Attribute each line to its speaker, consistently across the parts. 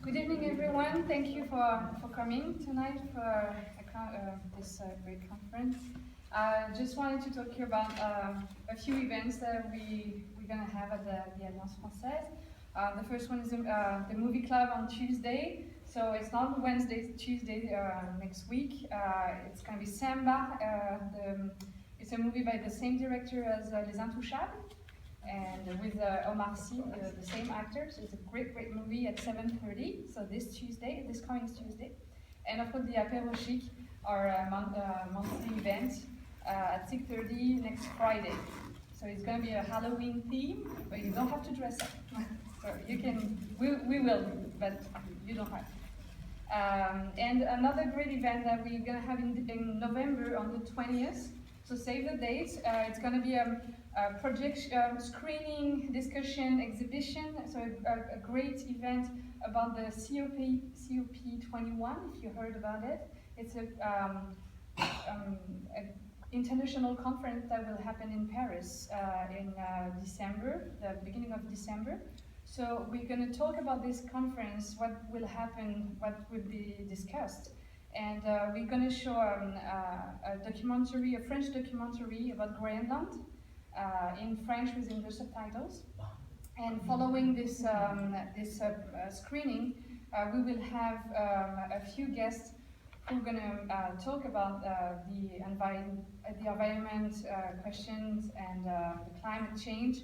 Speaker 1: Good evening, everyone. Thank you for coming tonight for this great conference. Just wanted to talk here about a few events that we're going to have at the Alliance Française. The first one is the movie club on Tuesday. So it's not Wednesday, it's Tuesday next week. It's going to be Samba. It's a movie by the same director as Les Intouchables, and with Omar Sy, the same actor. So it's a great movie at 7:30. So this coming Tuesday. And of course the Apéro Chic, our monthly event at 6:30 next Friday. So it's going to be a Halloween theme, but you don't have to dress up. So you can, we will, but you don't have. And another great event that we're going to have in November on the 20th. So save the date. It's going to be a projection, screening, discussion, exhibition. So a great event about the COP21, if you heard about it. It's a international conference that will happen in Paris in December, the beginning of December. So we're going to talk about this conference, what will happen, what will be discussed. And we're going to show a documentary, a French documentary about Greenland in French with English subtitles. And following this screening, we will have a few guests who are going to talk about the environment questions and the climate change.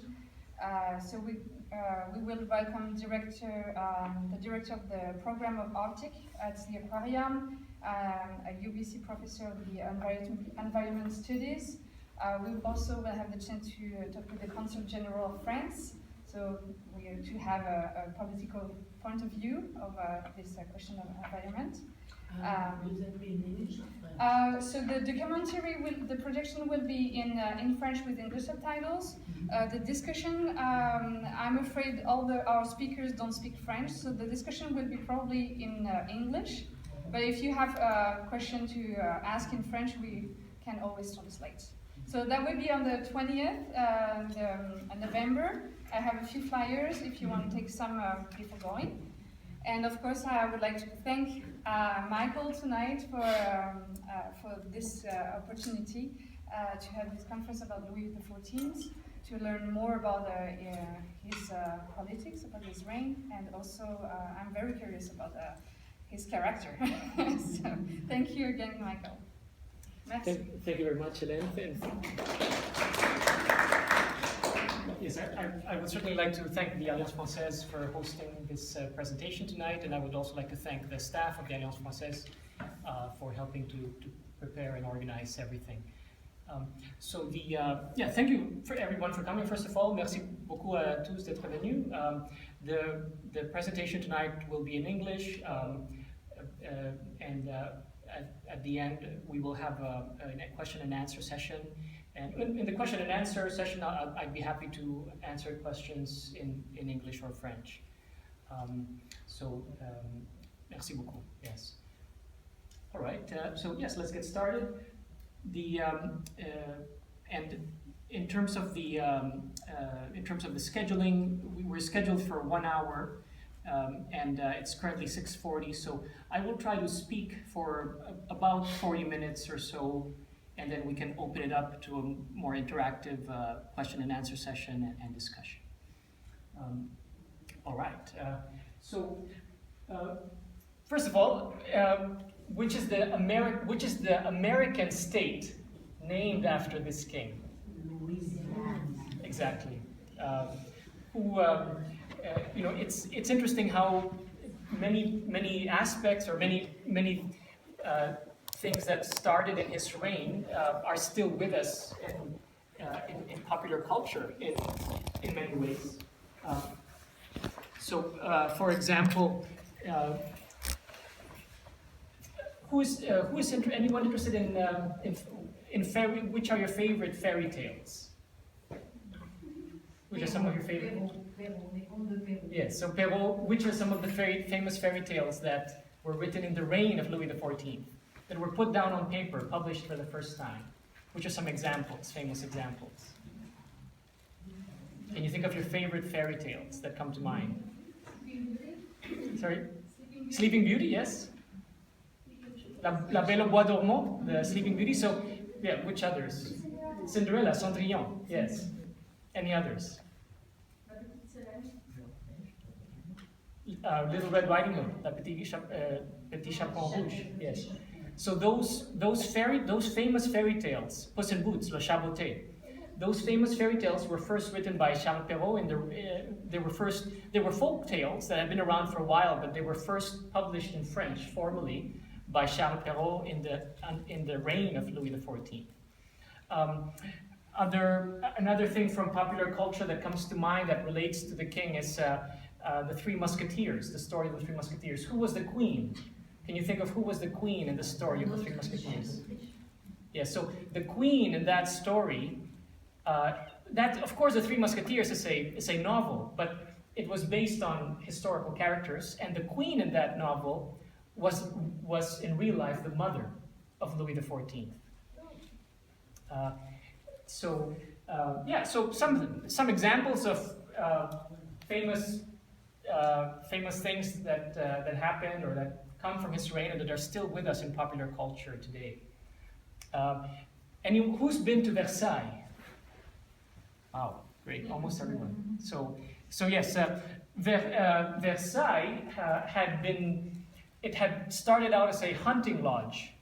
Speaker 1: So we will welcome the director of the program of Arctic at the Aquarium, a UBC professor of the environment studies. We also will have the chance to talk with the Consul General of France. So we are to have a political point of view of this question of environment. So the documentary, the projection will be in French with English subtitles. The discussion, I'm afraid our speakers don't speak French, so the discussion will be probably in English. But if you have a question to ask in French, we can always translate. So that will be on the 20th November. I have a few flyers if you want to take some people going. And of course, I would like to thank Michael tonight for this opportunity to have this conference about Louis XIV, to learn more about his politics, about his reign, and also I'm very curious about his character. So thank you again, Michael. Merci.
Speaker 2: Thank you very much, Hélène. Yes, I would certainly like to thank the Alliance Française for hosting this presentation tonight, and I would also like to thank the staff of the Alliance Française for helping to prepare and organize everything. Thank you for everyone for coming. First of all, merci beaucoup à tous d'être venus. The presentation tonight will be in English, and at the end we will have a question and answer session. And in the question and answer session, I'd be happy to answer questions in English or French. Merci beaucoup. Yes. All right. Yes, let's get started. And in terms of the scheduling, we're scheduled for 1 hour, and it's currently 6:40. So I will try to speak for about 40 minutes or so. And then we can open it up to a more interactive question and answer session and discussion. All right. First of all, which is the American state named after this king?
Speaker 3: Louisiana.
Speaker 2: Exactly. It's interesting how many aspects or many things that started in his reign are still with us in popular culture in many ways. For example, anyone interested in fairy? Which are your favorite fairy tales? Which are some of your favorite? Yes. So Perrault. Which are some of the famous fairy tales that were written in the reign of Louis XIV? That were put down on paper, published for the first time? Which are some examples, famous examples? Can you think of your favorite fairy tales that come to mind? Sorry? Sleeping Beauty, yes. La Belle au Bois dormant, the Sleeping Beauty. So, yeah, which others? Cinderella, Cendrillon, yes. Any others? Little Red Riding Hood, La Petit Chaperon Rouge, yes. So those famous fairy tales, Puss in Boots, Le Chat Botté, those famous fairy tales were first written by Charles Perrault, and they were folk tales that had been around for a while, but they were first published in French formally by Charles Perrault in the reign of Louis XIV. Another thing from popular culture that comes to mind that relates to the king is the Three Musketeers, the story of the Three Musketeers. Who was the queen? Can you think of who was the queen in the story of the Three Musketeers? Yeah, so the queen in that story, that of course the Three Musketeers is a novel, but it was based on historical characters, and the queen in that novel was in real life the mother of Louis XIV. So some examples of famous things that happened or that come from his reign and that are still with us in popular culture today. Who's been to Versailles? Wow, great, almost everyone. So yes, Versailles had started out as a hunting lodge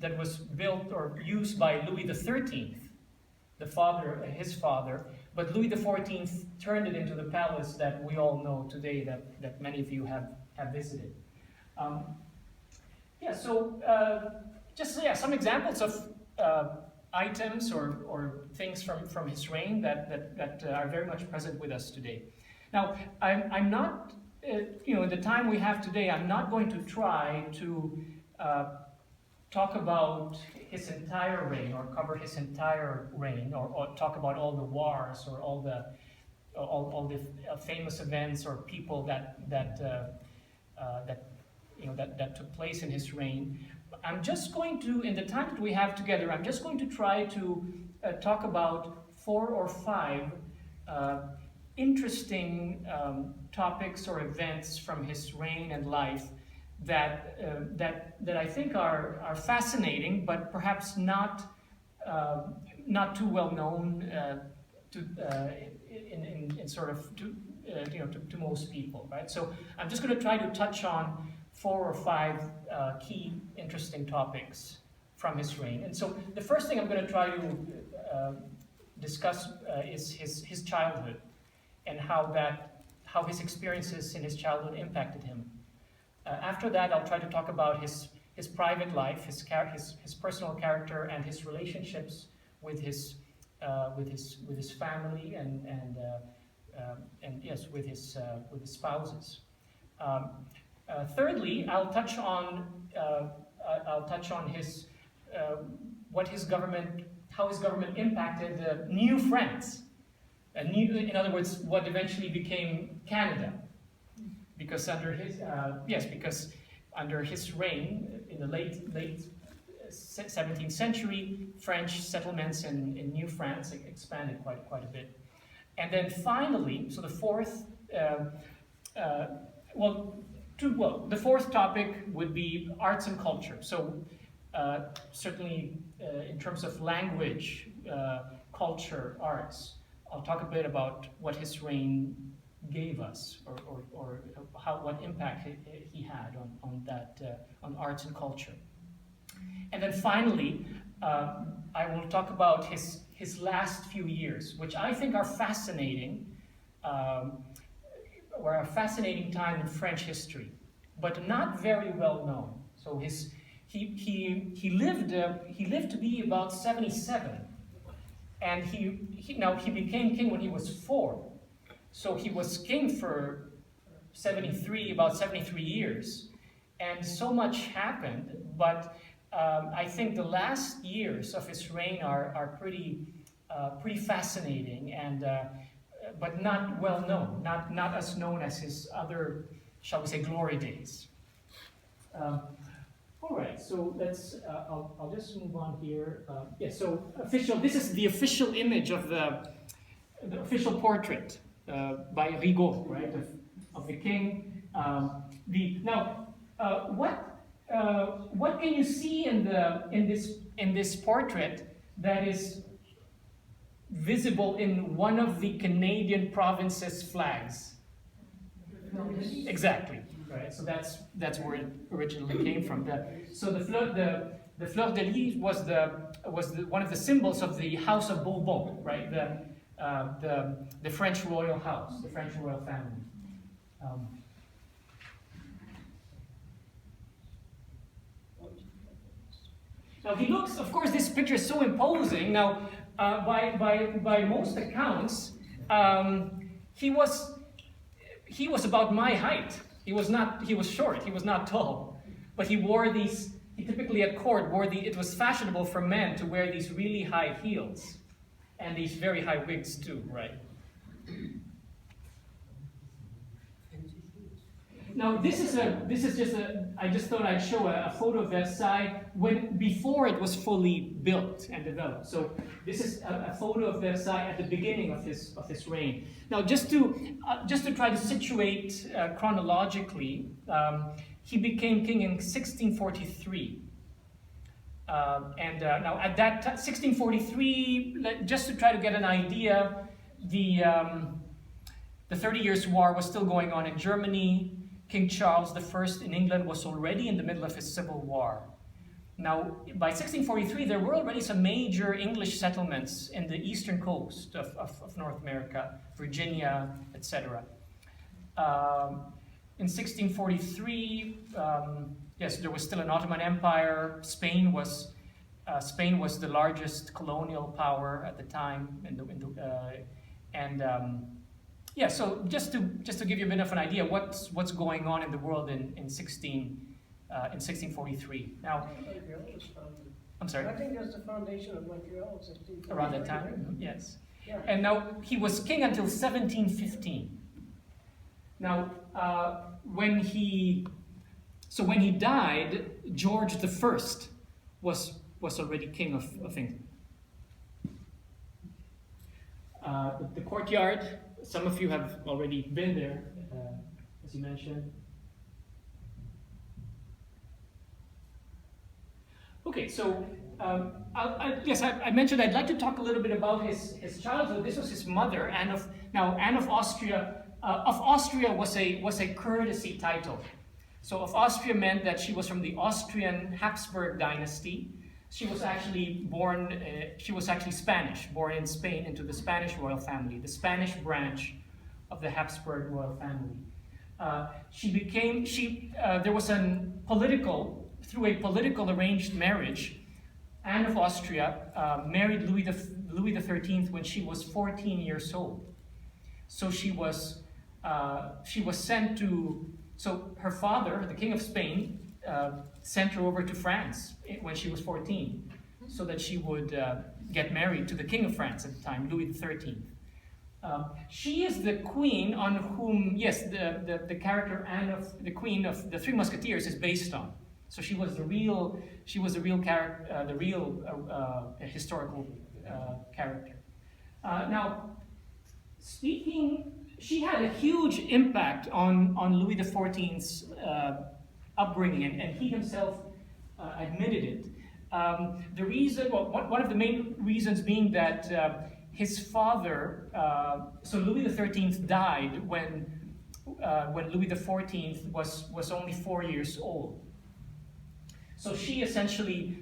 Speaker 2: that was built or used by Louis XIII, his father, but Louis XIV turned it into the palace that we all know today, that many of you have visited. Some examples of items or things from his reign that are very much present with us today. Now, I'm not, in the time we have today, I'm not going to try to talk about his entire reign or cover his entire reign or talk about all the wars or all the famous events or people that took place in his reign. I'm just going to, in the time that we have together, I'm just going to try to talk about 4 or 5 interesting topics or events from his reign and life that I think are fascinating, but perhaps not too well known to most people, right? So I'm just going to try to touch on 4 or 5 key interesting topics from his reign. And so the first thing I'm going to try to discuss is his childhood and how his experiences in his childhood impacted him. After that, I'll try to talk about his private life, his personal character, and his relationships with his family and yes, with his spouses. Thirdly, I'll touch on how his government impacted New France. In other words, what eventually became Canada. Because under his reign in the late 17th century, French settlements in New France expanded quite a bit. And then finally, so the fourth, the fourth topic would be arts and culture. So certainly in terms of language, culture, arts, I'll talk a bit about what his reign gave us, or what impact he had on arts and culture. And then finally, I will talk about his last few years, which I think are fascinating, or a fascinating time in French history, but not very well known. So he lived to be about 77, and he became king when he was 4. So he was king for about 73 years, and so much happened. But I think the last years of his reign are pretty fascinating, and but not well known, not as known as his other, shall we say, glory days. All right, so let's. I'll just move on here. So official. This is the official image of the official portrait. By Rigaud, right, of the king. What can you see in this portrait that is visible in one of the Canadian province's flags? Exactly. Right. So that's where it originally came from. The fleur de lis was one of the symbols of the House of Bourbon, right? The French royal house, the French royal family. Now he looks, of course, this picture is so imposing. Now, by most accounts, he was about my height. He was short. He was not tall, but he wore these. He typically at court it was fashionable for men to wear these really high heels and these very high wigs too, right? Now this is just I just thought I'd show a photo of Versailles before it was fully built and developed. So this is a photo of Versailles at the beginning of his reign. Now just to try to situate chronologically, he became king in 1643. Now at that time, 1643, just to try to get an idea, the 30 Years' War was still going on in Germany. King Charles I in England was already in the middle of his civil war. Now, by 1643, there were already some major English settlements in the eastern coast of North America, Virginia, etc. In 1643, yes, there was still an Ottoman Empire. Spain was the largest colonial power at the time, yeah. So just to give you a bit of an idea, what's going on in the world in 1643. Now, I'm sorry.
Speaker 3: I think that's the foundation of Montreal, 1643.
Speaker 2: Around that time, right? Yes.
Speaker 3: Yeah.
Speaker 2: And now he was king until 1715. Now, when he died, George I was already king of England. The courtyard, some of you have already been there, as you mentioned. Okay, so I mentioned I'd like to talk a little bit about his childhood. This was his mother, Anne of Austria. Of Austria was a courtesy title. So of Austria meant that she was from the Austrian Habsburg dynasty. She was actually Spanish, born in Spain into the Spanish royal family, the Spanish branch of the Habsburg royal family. There was through a political arranged marriage, Anne of Austria married Louis XIII when she was 14 years old. So she was sent to. So her father, the King of Spain, sent her over to France when she was 14, so that she would get married to the King of France at the time, Louis XIII. She is the queen on whom, yes, the character Anne of the Queen of the Three Musketeers is based on. So she was the real character, the real historical character. Now, she had a huge impact on Louis XIV's upbringing, and he himself admitted it. One of the main reasons being that his father, so Louis XIII died when Louis XIV was only 4 years old. So she essentially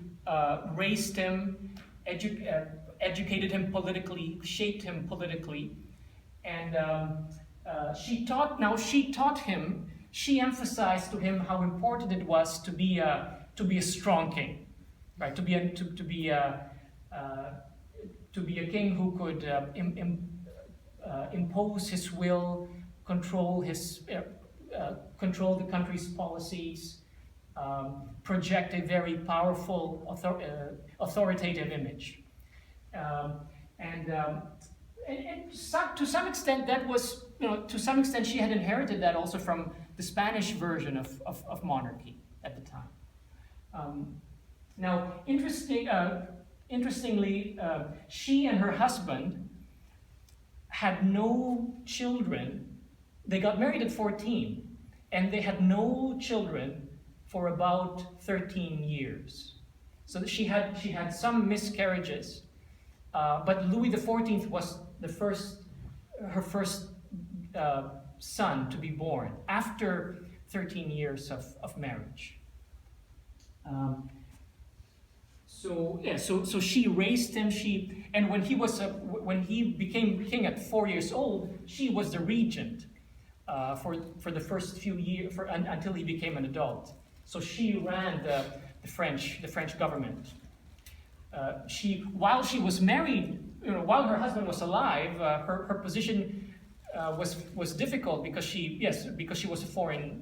Speaker 2: raised him, educated him politically, shaped him politically, and she taught him. She emphasized to him how important it was to be a strong king, right? To be a king who could impose his will, control the country's policies, project a very powerful authoritative image, and to some extent that was, to some extent she had inherited that also from the Spanish version of monarchy at the time. Now, interestingly, she and her husband had no children. They got married at 14, and they had no children for about 13 years. So that she had some miscarriages, but Louis XIV was her first son to be born after 13 years of marriage. So she raised him. And when he became king at 4 years old, she was the regent for the first few years until he became an adult. So she ran the French government. While she was married, while her husband was alive, her position was difficult because she was a foreigner,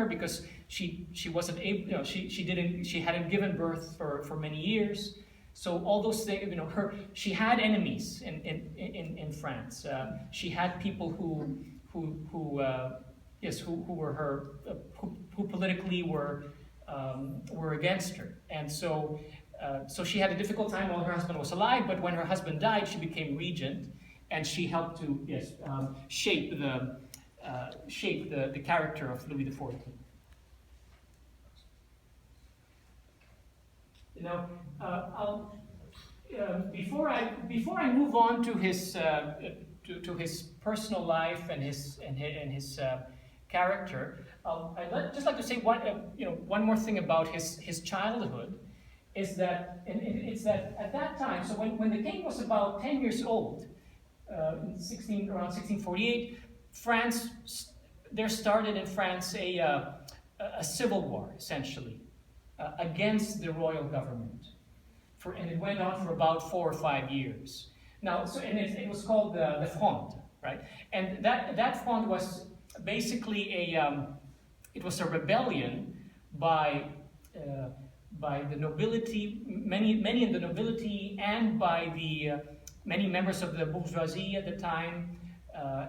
Speaker 2: because she wasn't able, she hadn't given birth for many years. So all those things, she had enemies in France. She had people who were her, who politically were against her, and so she had a difficult time while her husband was alive. But when her husband died, she became regent, and she helped to shape the character of Louis XIV. Before I move on to his personal life and his character, I'd just like to say one more thing about his childhood. Is that at that time, so when the king was about 10 years old, around 1648, there started in France a civil war, essentially, against the royal government. And it went on for about 4 or 5 years. Now, it was called the Fronde, right? And that Fronde was basically it was a rebellion by the nobility, many in the nobility, and by the many members of the bourgeoisie at the time,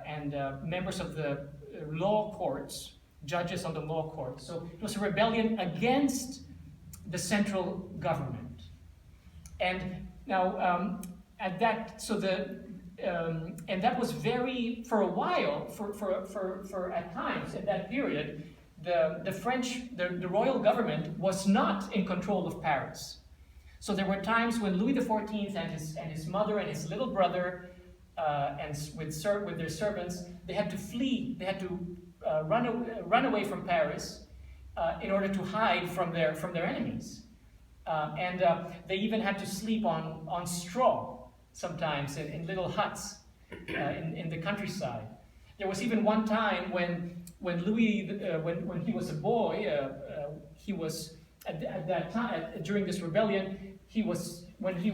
Speaker 2: and members of the law courts, judges on the law courts. So it was a rebellion against the central government. And now at that, and that was very, for a while, for at times in that period, the royal government was not in control of Paris. So there were times when Louis XIV and his mother and his little brother and with their servants, they had to flee. They had to run away from Paris in order to hide from their enemies. And they even had to sleep on straw sometimes in little huts in the countryside. There was even one time when Louis, when he was a boy, he was at that time during this rebellion. When he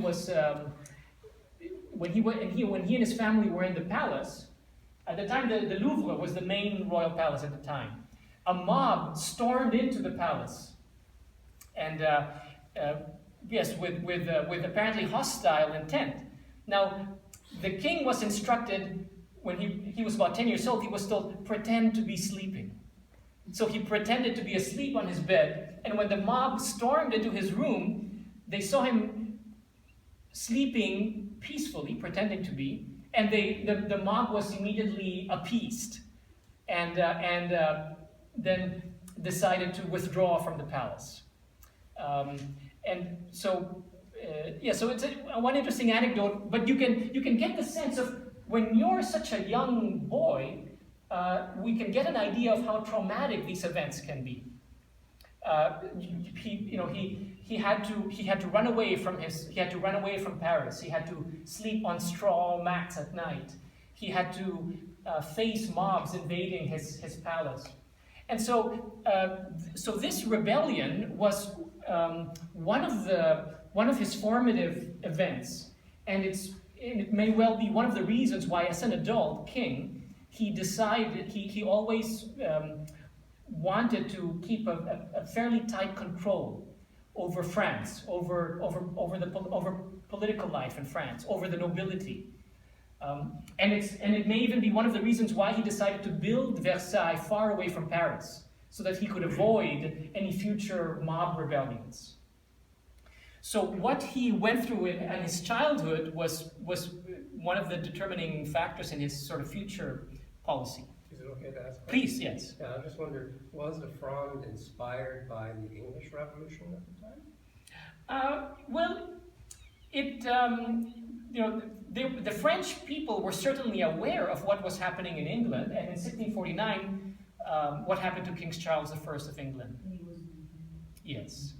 Speaker 2: and his family were in the palace. At the time, the Louvre was the main royal palace at the time. A mob stormed into the palace, and with apparently hostile intent. Now, the king was instructed. When he was about 10 years old, he was told, pretend to be sleeping. So he pretended to be asleep on his bed, and when the mob stormed into his room, they saw him sleeping peacefully, pretending to be, and the mob was immediately appeased, and then decided to withdraw from the palace. So it's one interesting anecdote, but you can get the sense of, when you're such a young boy, we can get an idea of how traumatic these events can be. He had to run away from Paris. He had to sleep on straw mats at night. He had to face mobs invading his palace, and so this rebellion was one of his formative events, and it may well be one of the reasons why, as an adult king, he decided he always wanted to keep a fairly tight control over France, over political life in France, over the nobility, and it may even be one of the reasons why he decided to build Versailles far away from Paris, so that he could avoid any future mob rebellions. So what he went through in his childhood was one of the determining factors in his sort of future policy.
Speaker 4: Is it okay to ask?
Speaker 2: Please, yes.
Speaker 4: Yeah, I just wondered, was the Fronde inspired by the English Revolution at the time?
Speaker 2: Well, it, you know, the French people were certainly aware of what was happening in England, and in 1649, what happened to King Charles I of England? Yes.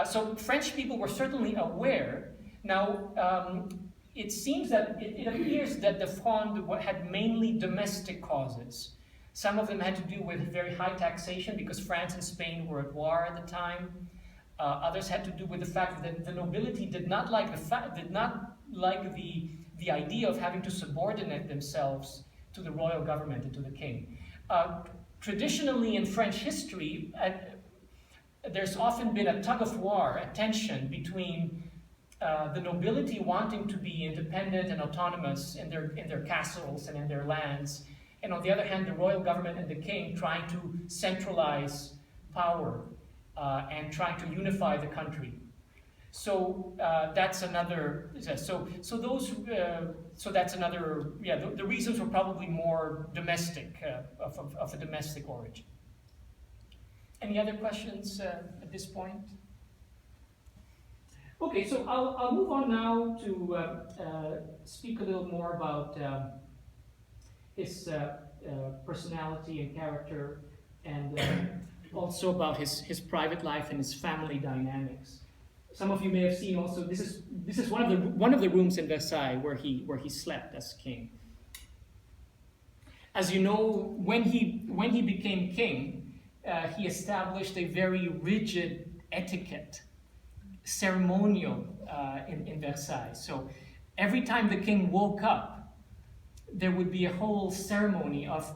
Speaker 2: So French people were certainly aware. Now, it seems that it appears that the Fronde had mainly domestic causes. Some of them had to do with very high taxation because France and Spain were at war at the time. Others had to do with the fact that the nobility did not like the idea of having to subordinate themselves to the royal government and to the king. Traditionally in French history, there's often been a tug of war, a tension between the nobility wanting to be independent and autonomous in their castles and in their lands, and on the other hand, the royal government and the king trying to centralize power and trying to unify the country. So that's another. So that's another. Yeah, the reasons were probably more domestic, of a domestic origin. Any other questions at this point? Okay, so I'll move on now to speak a little more about his personality and character, and also about his private life and his family dynamics. Some of you may have seen also. This is one of the rooms in Versailles where he slept as king. As you know, when he became king, he established a very rigid etiquette, ceremonial in Versailles. So every time the king woke up, there would be a whole ceremony of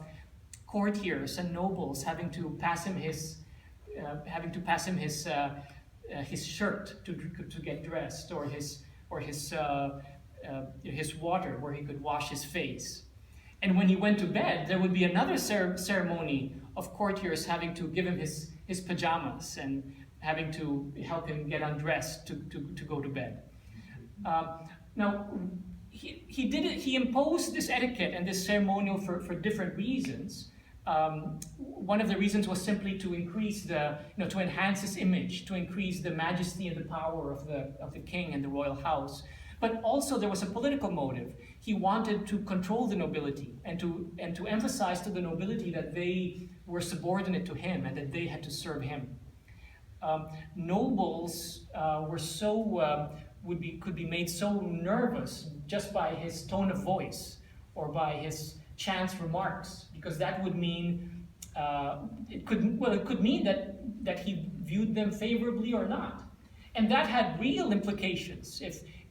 Speaker 2: courtiers and nobles having to pass him his shirt to get dressed, or his water where he could wash his face. And when he went to bed, there would be another ceremony of courtiers having to give him his pajamas and having to help him get undressed to go to bed. Now, he imposed this etiquette and this ceremonial for different reasons. One of the reasons was simply to increase to enhance his image, to increase the majesty and the power of the king and the royal house. But also there was a political motive. He wanted to control the nobility and to emphasize to the nobility that they were subordinate to him and that they had to serve him. Nobles could be made so nervous just by his tone of voice or by his chance remarks, because that would mean it could mean that he viewed them favorably or not, and that had real implications.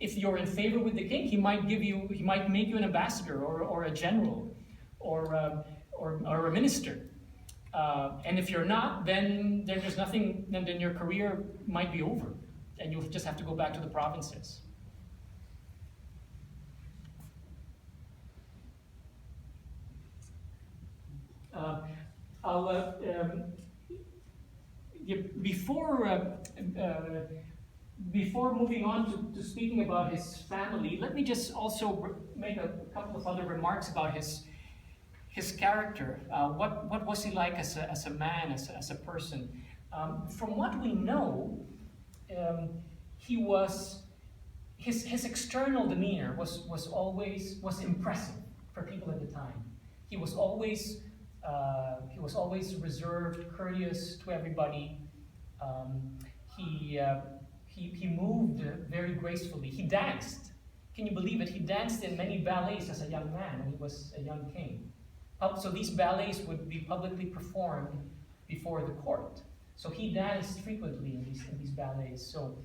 Speaker 2: If you're in favor with the king, he might make you an ambassador or a general or a minister. And if you're not, then there's nothing. Then your career might be over, and you'll just have to go back to the provinces. Before moving on to speaking about his family, let me just also make a couple of other remarks about his character. What was he like as a man, as a person? From what we know, his external demeanor was impressive for people at the time. He was always reserved, courteous to everybody. He moved very gracefully. He danced. Can you believe it? He danced in many ballets as a young man when he was a young king. So these ballets would be publicly performed before the court. So he danced frequently in these ballets. So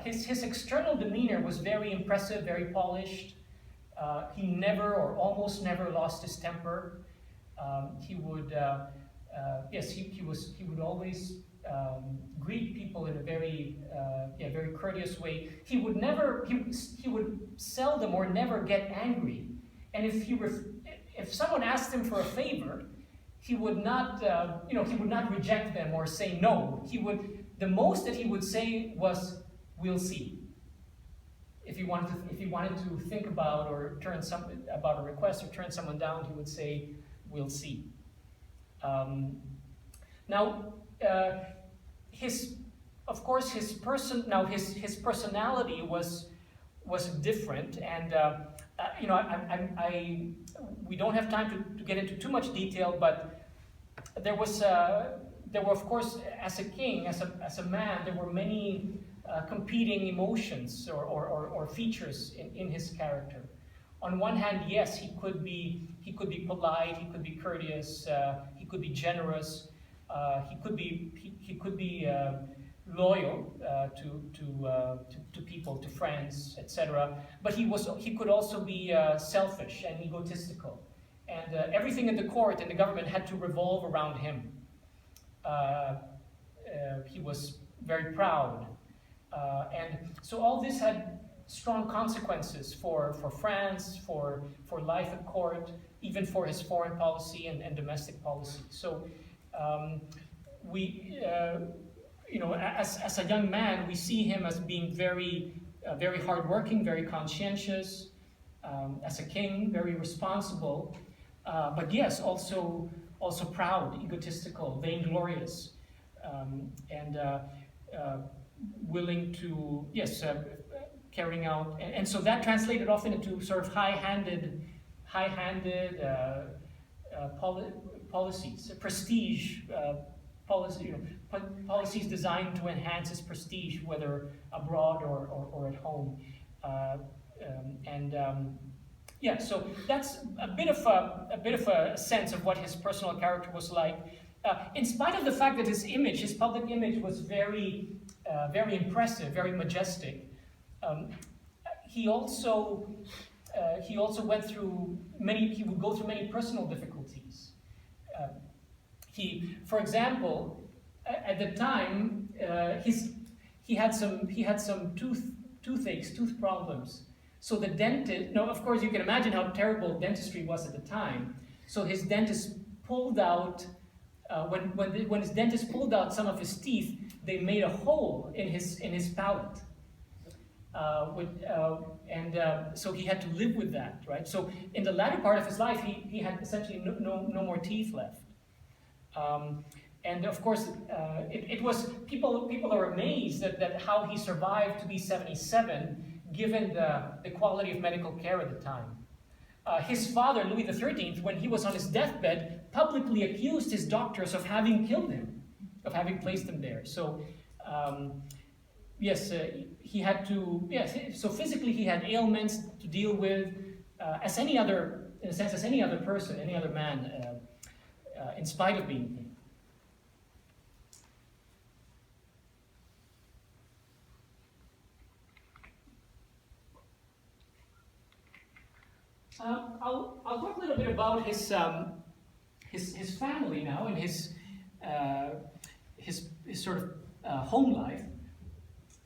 Speaker 2: his external demeanor was very impressive, very polished. He never or almost never lost his temper. He would always greet people in a very courteous way. He would seldom or never get angry. And if someone asked him for a favor, he would not reject them or say no. The most that he would say was, "We'll see." If he wanted to think about a request or turn someone down, he would say, we'll see. Now, of course, his personality was different, and we don't have time to get into too much detail, but there were, of course, as a king, as a man, there were many competing emotions or features in his character. On one hand, yes, he could be polite, he could be courteous, he could be generous, he could be loyal to people, to friends, etc. But he could also be selfish and egotistical, and everything in the court and the government had to revolve around him. He was very proud, and so all this had strong consequences for France, for life at court, even for his foreign policy and domestic policy. So as a young man, we see him as being very hardworking, very conscientious, as a king, very responsible, but yes, also proud, egotistical, vainglorious, and willing to, yes, carrying out, and so that translated often into sort of high-handed policies, prestige policy, policies designed to enhance his prestige, whether abroad or at home, yeah. So that's a bit of a sense of what his personal character was like. In spite of the fact that his public image, was very impressive, very majestic. He also went through he would go through many personal difficulties. For example, at the time, he had some toothaches, tooth problems. So the dentist, of course you can imagine how terrible dentistry was at the time. So his dentist pulled out, when his dentist pulled out some of his teeth, they made a hole in his palate. So he had to live with that, right? So in the latter part of his life, he had essentially no more teeth left. And of course, it was people are amazed at how he survived to be 77, given the quality of medical care at the time. His father, Louis XIII, when he was on his deathbed, publicly accused his doctors of having killed him, of having placed him there. So. Yes, he had to. Yes, so physically he had ailments to deal with, as any other person, any other man, in spite of being king. I'll talk a little bit about his family now and his sort of home life.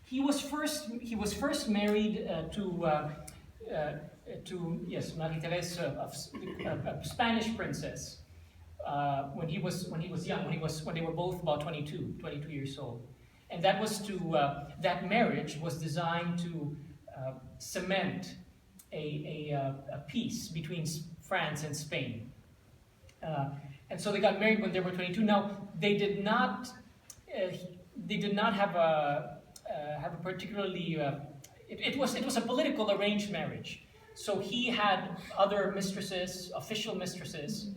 Speaker 2: He was first married to Marie-Thérèse, a Spanish princess, when he was young, when they were both about 22 years old, and that marriage was designed to cement a peace between France and Spain, and so they got married when they were 22. Now they did not have a particularly, it was a political arranged marriage. So he had other mistresses, official mistresses,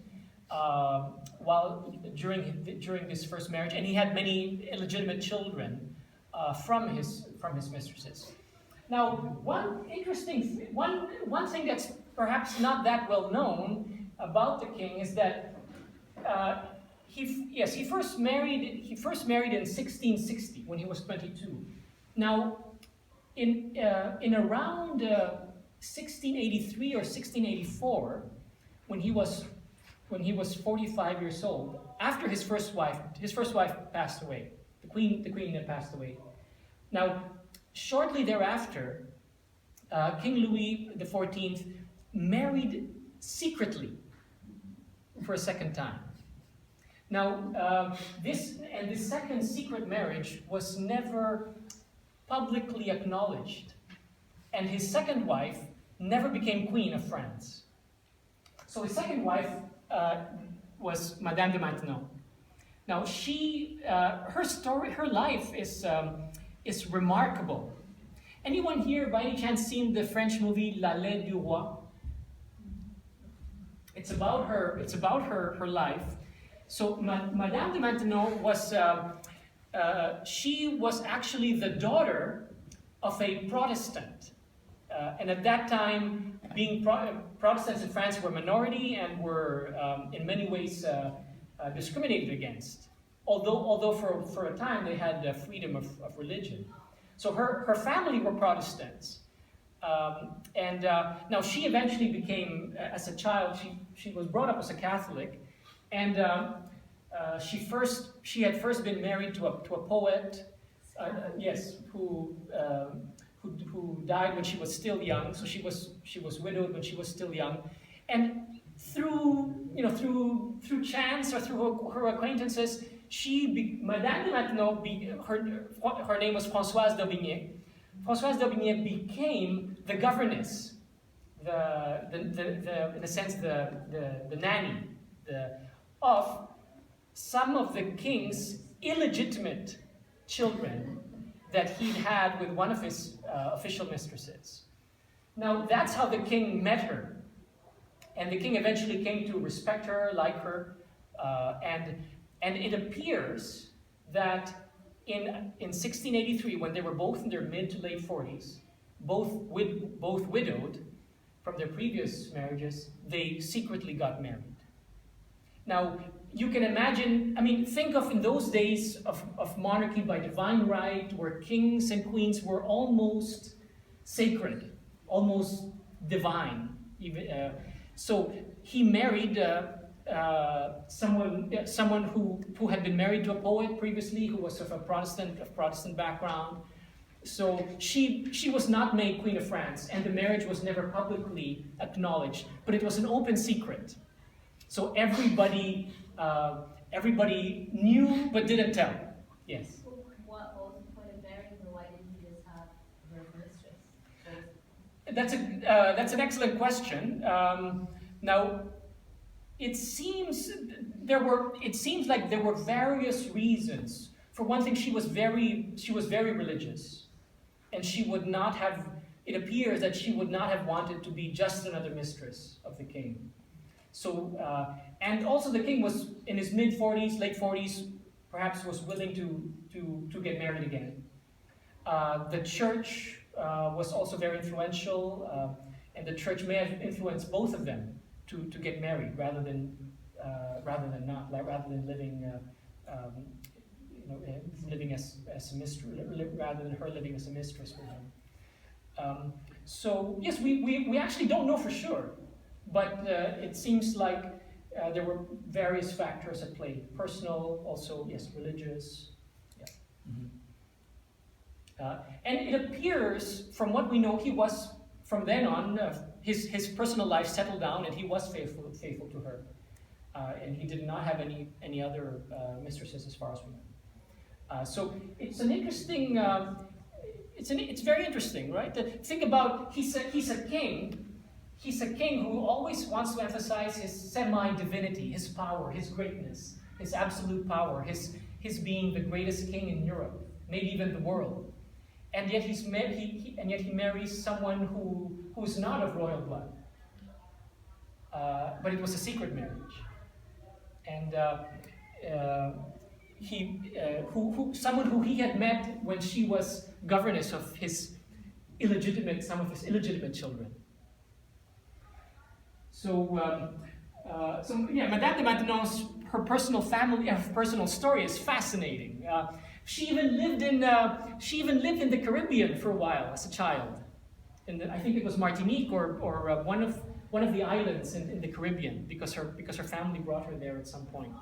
Speaker 2: during this first marriage, and he had many illegitimate children from his mistresses. Now, one thing that's perhaps not that well known about the king is that he first married in 1660 when he was 22. Now, in around 1683 or 1684, when he was 45 years old, after his first wife passed away, the queen had passed away. Now, shortly thereafter, King Louis XIV married secretly for a second time. Now, this second secret marriage was never publicly acknowledged, and his second wife never became Queen of France. So his second wife was Madame de Maintenon. Now, her story, her life is remarkable. Anyone here, by any chance, seen the French movie La Lettre du Roi? It's about her life. So, Madame de Maintenon was she was actually the daughter of a Protestant, and at that time, being Protestants in France were a minority and were in many ways discriminated against. Although for a time they had freedom of religion. So her family were Protestants. Now she eventually became, as a child, she was brought up as a Catholic. And she had first been married to a poet, yes, who died when she was still young. So she was widowed when she was still young. And through chance or through her acquaintances, Madame de Maintenon, her name was Françoise d'Aubigné. Françoise d'Aubigné became the governess, in a sense, the nanny, of some of the king's illegitimate children that he'd had with one of his official mistresses. Now, that's how the king met her. And the king eventually came to respect her, like her, and it appears that in 1683, when they were both in their mid to late 40s, both widowed from their previous marriages, they secretly got married. Now, you can imagine, think of in those days of monarchy by divine right, where kings and queens were almost sacred, almost divine. So he married someone who had been married to a poet previously, who was of Protestant background. So she was not made Queen of France, and the marriage was never publicly acknowledged, but it was an open secret. So everybody knew but didn't tell. Yes.
Speaker 5: What was the point of marrying her? Why didn't he just have her mistress?
Speaker 2: That's an excellent question. Now, it seems like there were various reasons. For one thing, she was very religious, and she would not have. It appears that she would not have wanted to be just another mistress of the king. So, and also the king was in his mid-40s, late 40s, perhaps was willing to get married again. The church was also very influential, and the church may have influenced both of them to get married rather than living living as a mistress, rather than her living as a mistress with him. So yes, we actually don't know for sure, but it seems like there were various factors at play. Personal, also, yes, religious. Yeah. Mm-hmm. And it appears, from what we know, he was, from then on, his personal life settled down, and he was faithful to her. And he did not have any other mistresses, as far as we know. So it's an interesting. It's very interesting, right? Think about he's a king. He's a king who always wants to emphasize his semi-divinity, his power, his greatness, his absolute power, his being the greatest king in Europe, maybe even the world. And yet he marries someone who's not of royal blood. But it was a secret marriage. And someone who he had met when she was governess of some of his illegitimate children. So Madame de Maintenon's personal story is fascinating. She even lived in the Caribbean for a while as a child. I think it was Martinique or one of the islands in the Caribbean, because her family brought her there at some point.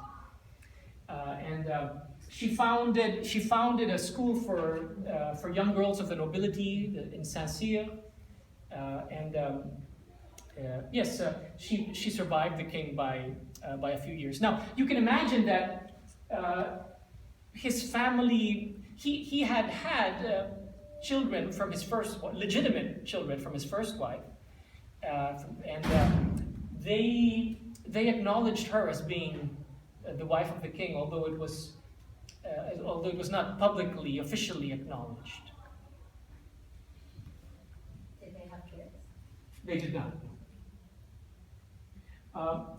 Speaker 2: She founded a school for young girls of the nobility in Saint-Cyr, yes, she survived the king by a few years. Now, you can imagine that his family, he had children from his legitimate children from his first wife, and they they acknowledged her as being the wife of the king, although it was not publicly, officially acknowledged.
Speaker 5: Did they have kids?
Speaker 2: They did not.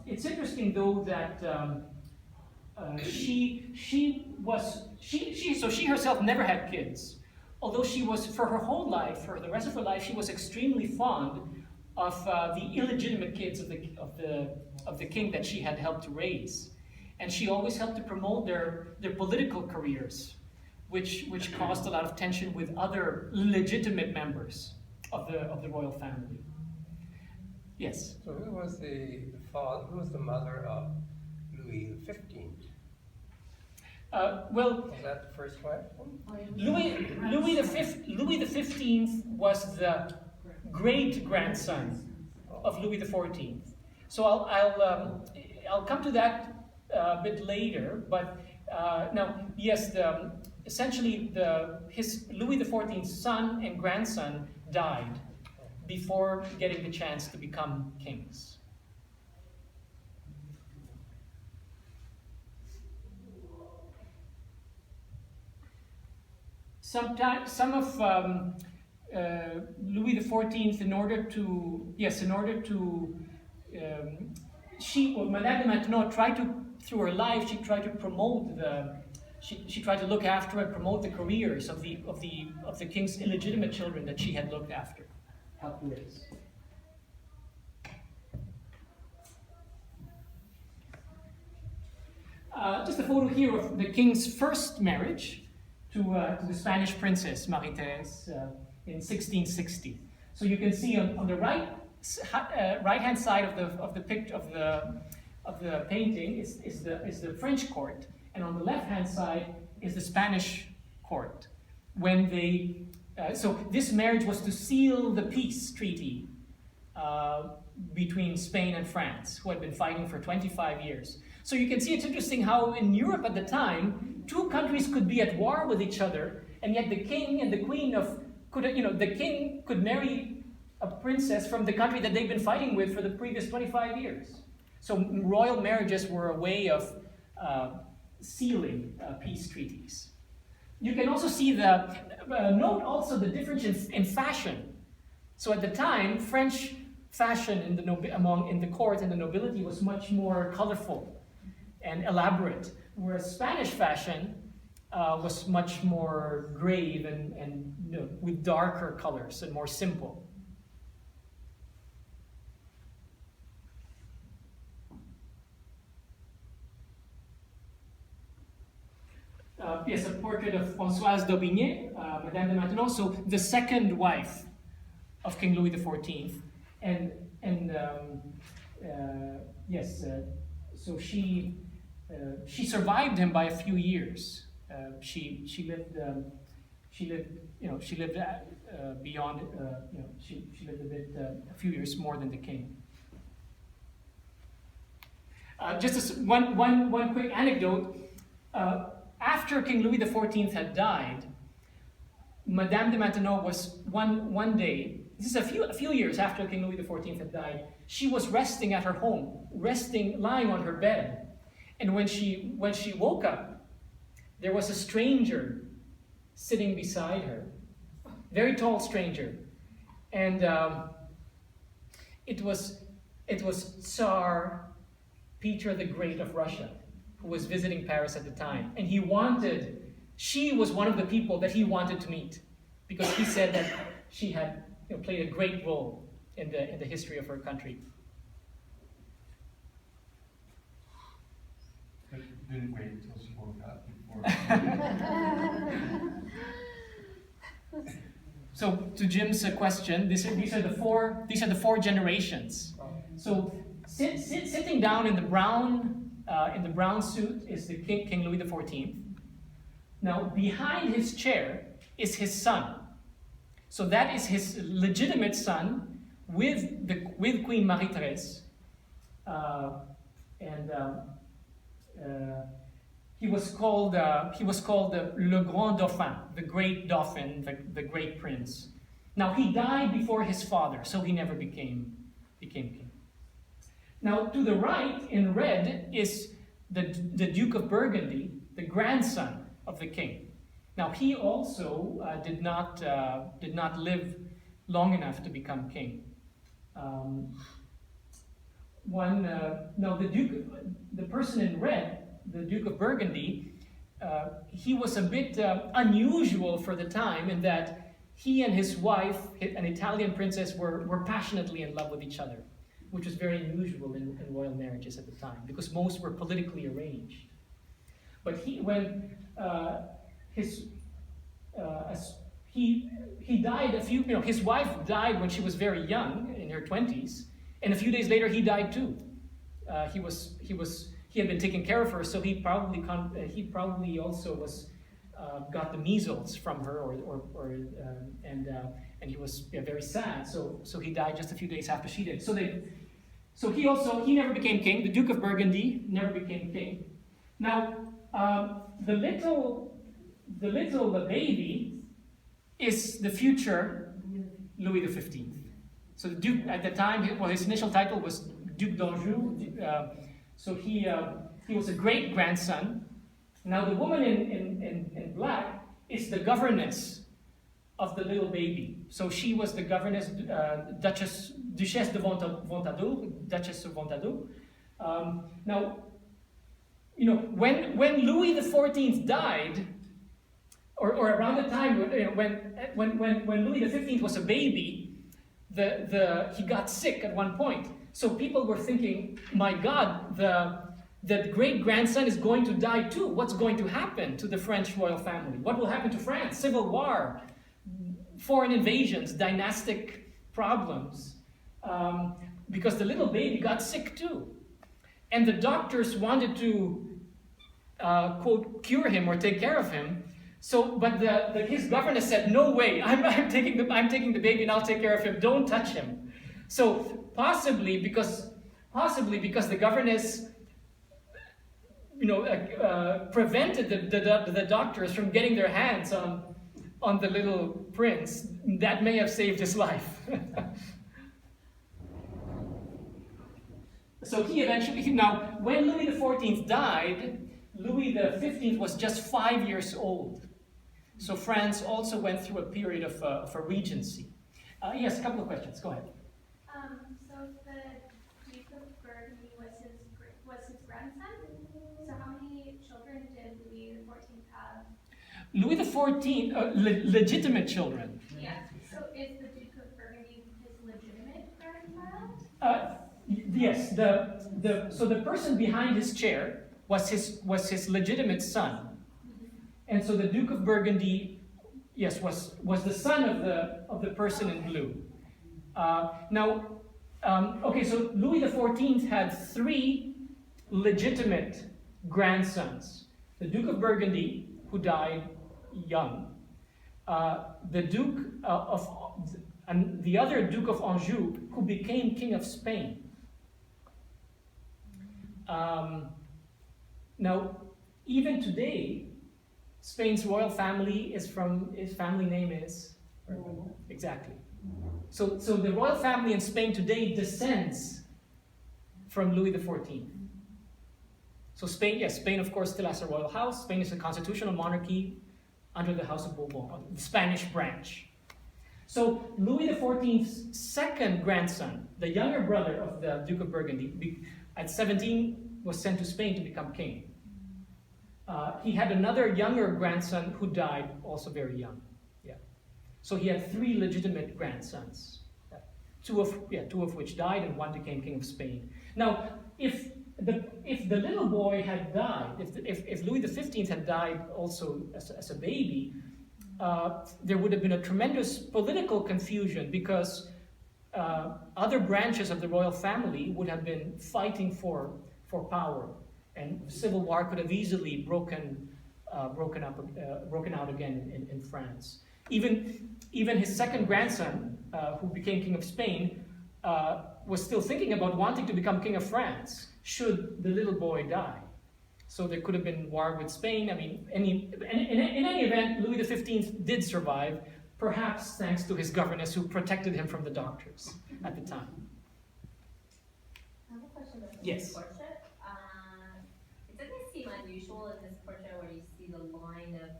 Speaker 2: It's interesting, though, that she herself never had kids, although she was, for her whole life, for the rest of her life, she was extremely fond of the illegitimate kids of the king that she had helped to raise, and she always helped to promote their political careers, which caused a lot of tension with other legitimate members of the royal family. Yes.
Speaker 4: So who was the mother of Louis XV?
Speaker 2: Well,
Speaker 4: Was that the first wife?
Speaker 2: Louis XV was the great-grandson of Louis XIV. So I'll come to that a bit later. But now, yes, essentially Louis XIV's son and grandson died before getting the chance to become kings. Some of Louis XIV, Madame de Maintenon tried to, through her life, she tried to promote she tried to look after and promote the careers of the king's illegitimate children that she had looked after, helped raise. Just a photo here of the king's first marriage to the Spanish princess Marie-Thérèse in 1660. So you can see on the right-hand side of the picture of the painting is the French court, and on the left-hand side is the Spanish court. When they so this marriage was to seal the peace treaty between Spain and France, who had been fighting for 25 years. So you can see it's interesting how in Europe at the time, two countries could be at war with each other, and yet the king and the queen the king could marry a princess from the country that they've been fighting with for the previous 25 years. So royal marriages were a way of sealing peace treaties. You can also see note also the difference in fashion. So at the time, French fashion in the court and the nobility was much more colorful and elaborate, whereas Spanish fashion was much more grave and with darker colors and more simple. Yes, a portrait of Françoise d'Aubigné, Madame de Maintenon, so the second wife of King Louis XIV, so she survived him by a few years. She lived beyond. She lived a few years more than the king. Just as one quick anecdote. After King Louis XIV had died, Madame de Maintenon was one day. This is a few years after King Louis XIV had died. She was resting at her home, lying on her bed, and when she woke up, there was a stranger sitting beside her, very tall stranger, and it was Tsar Peter the Great of Russia, who was visiting Paris at the time, and she was one of the people that he wanted to meet, because he said that she had played a great role in the history of her country.
Speaker 6: But you didn't wait until she woke up before.
Speaker 2: So to Jim's question, these are the four generations. So sitting down in the brown suit is the King Louis XIV. Now behind his chair is his son. So that is his legitimate son with Queen Marie-Thérèse, he was called Le Grand Dauphin, the Great Dauphin, the Great Prince. Now he died before his father, so he never became king. Now, to the right, in red, is the Duke of Burgundy, the grandson of the king. Now, he also did not live long enough to become king. The person in red, the Duke of Burgundy, he was a bit unusual for the time in that he and his wife, an Italian princess, were passionately in love with each other, which was very unusual in royal marriages at the time, because most were politically arranged. But he died his wife died when she was very young, in her 20s, and a few days later he died too. He had been taking care of her, so he probably also was got the measles from her, and he was very sad. So he died just a few days after she did. So he never became king. The Duke of Burgundy never became king. Now the little baby is the future Louis XV. So the Duke at the time, his initial title was Duc d'Anjou. So he was a great grandson. Now the woman in black is the governess of the little baby. So she was the governess, Duchesse de Ventadour, Duchess of Ventadour. Now, when Louis XIV died, or around the time when Louis XV was a baby, he got sick at one point. So people were thinking, my God, the great-grandson is going to die too. What's going to happen to the French royal family? What will happen to France? Civil war, foreign invasions, dynastic problems. Because the little baby got sick too. And the doctors wanted to, quote, cure him or take care of him. But his governess said, no way, I'm taking the baby and I'll take care of him. Don't touch him. So possibly because the governess prevented the doctors from getting their hands on the little prince, that may have saved his life. So now when Louis XIV died, Louis XV was just 5 years old. So France also went through a period of a regency. Yes, a couple of questions. Go ahead.
Speaker 7: So the Duke of Burgundy was his grandson. So how many children did Louis XIV have?
Speaker 2: Louis XIV, legitimate children.
Speaker 7: Yeah. So is the Duke of Burgundy his legitimate grandchild?
Speaker 2: Yes. So the person behind his chair was his legitimate son. And so the Duke of Burgundy, yes, was the son of the person in blue. So Louis XIV had 3 legitimate grandsons. The Duke of Burgundy, who died young. The other Duke of Anjou, who became King of Spain. Now, even today, Spain's royal family his family name is? Exactly. So the royal family in Spain today descends from Louis XIV. So Spain of course still has a royal house. Spain is a constitutional monarchy under the House of Bourbon, the Spanish branch. So Louis XIV's second grandson, the younger brother of the Duke of Burgundy, at 17 was sent to Spain to become king. He had another younger grandson who died also very young. Yeah. So he had 3 legitimate grandsons. Two of which died and one became King of Spain. Now, if the little boy had died, if Louis XV had died also as a baby, there would have been a tremendous political confusion because other branches of the royal family would have been fighting for power, and civil war could have easily broken out again in France. Even his second grandson, who became King of Spain, was still thinking about wanting to become King of France should the little boy die. So there could have been war with Spain. I mean, in any event, Louis XV did survive, perhaps thanks to his governess who protected him from the doctors at the time.
Speaker 5: I have a question question about the
Speaker 2: Yes.
Speaker 5: portrait. It doesn't seem unusual in this portrait where you see the line of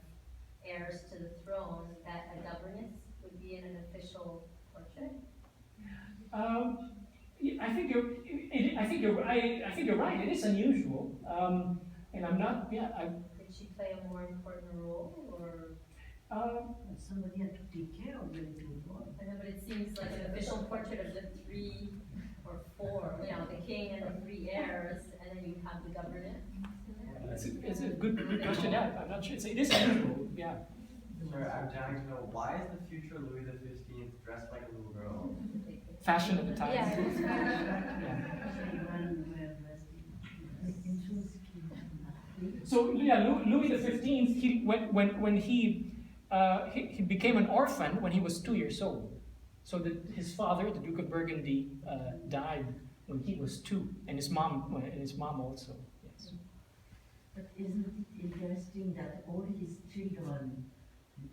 Speaker 5: heirs to the throne that a governess would be in an official portrait.
Speaker 2: Yeah, I think you're right. It is unusual, and I'm not. Yeah,
Speaker 5: Did she play a more important role, or?
Speaker 8: Somebody had to take care of the little boy.
Speaker 5: I know, but it seems like an official portrait of the 3 or 4, the king and the 3 heirs, and then you have the governess.
Speaker 2: it's a good question. Yeah, I'm not sure. It is unusual. Yeah.
Speaker 9: Sir, I'm dying to know, why is the future Louis XV dressed like a little girl?
Speaker 2: Fashion at the time.
Speaker 5: Yeah.
Speaker 2: So yeah, Louis XV. When he became an orphan when he was 2 years old. So his father, the Duke of Burgundy, died when he was 2, and his mom also. Yes.
Speaker 8: But isn't it interesting that all his children,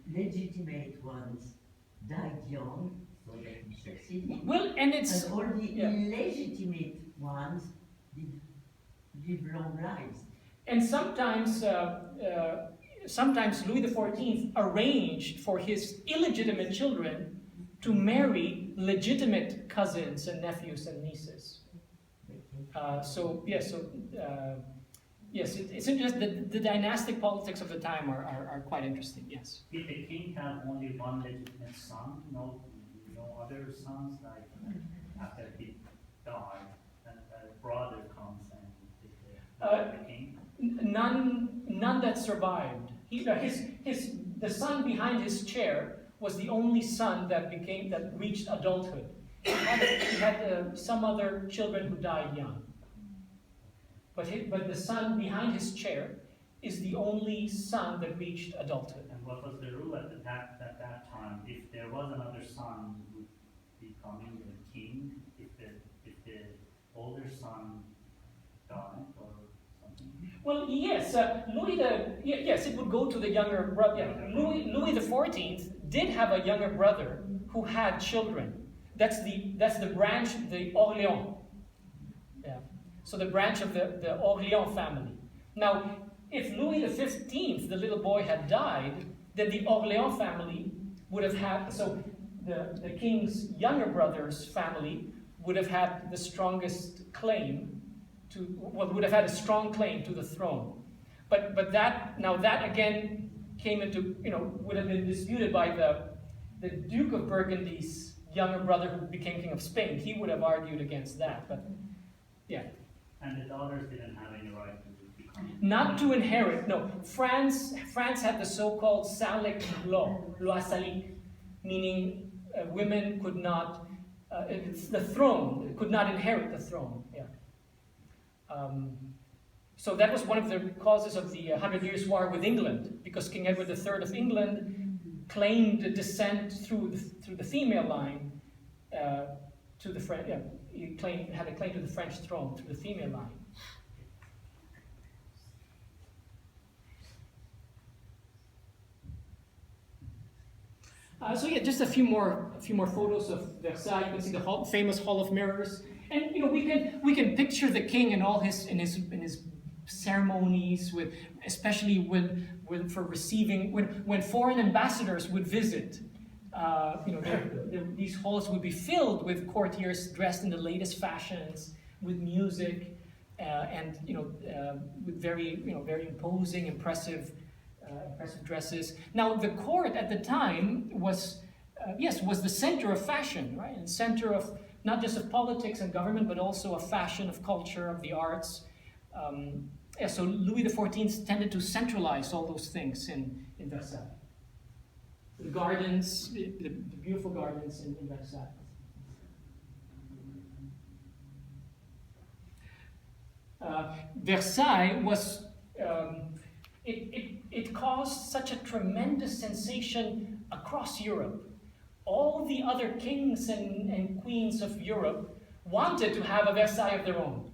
Speaker 8: legitimate ones, died young, so that he succeeded?
Speaker 2: Well, and it's
Speaker 8: And all the illegitimate ones did live long lives.
Speaker 2: and sometimes Louis XIV arranged for his illegitimate children to marry legitimate cousins and nephews and nieces. Yes, it's interesting. The dynastic politics of the time are quite interesting. Yes.
Speaker 10: Did the king have only one legitimate son? No other sons? Like after he died, and a brother comes and the king.
Speaker 2: None that survived. The son behind his chair was the only son that reached adulthood. He had some other children who died young. But the son behind his chair is the only son that reached adulthood.
Speaker 10: And what was the rule at that time? If there was another son who would be becoming the king, if the older son died or something?
Speaker 2: Well, yes, yes, it would go to the younger brother. Yeah. Louis XIV did have a younger brother who had children. That's the branch, the Orléans. Yeah. So the branch of the Orléans family. Now, if Louis XV, the little boy, had died, then the Orléans family would have had, so the king's younger brother's family would have had the strongest claim would have had a strong claim to the throne. But that again came into, would have been disputed by the Duke of Burgundy's younger brother who became king of Spain. He would have argued against that, but yeah.
Speaker 10: And the daughters didn't have any right to become.
Speaker 2: Not to inherit, no. France had the so-called Salic law, loi salique, meaning women could not, could not inherit the throne. Yeah. So that was one of the causes of the 100 Years' War with England, because King Edward III of England claimed descent through the female line to the French. Yeah, he had a claim to the French throne through the female line. So yeah, just a few more photos of Versailles. You can see the famous Hall of Mirrors, and we can picture the king in all his ceremonies, with especially when foreign ambassadors would visit. These halls would be filled with courtiers dressed in the latest fashions, with music, and with very imposing, impressive dresses. Now, the court at the time was the center of fashion, right? And center of not just of politics and government, but also of fashion, of culture, of the arts. So Louis XIV tended to centralize all those things in Versailles. The gardens, the beautiful gardens in Versailles. Versailles was, it caused such a tremendous sensation across Europe. All the other kings and queens of Europe wanted to have a Versailles of their own.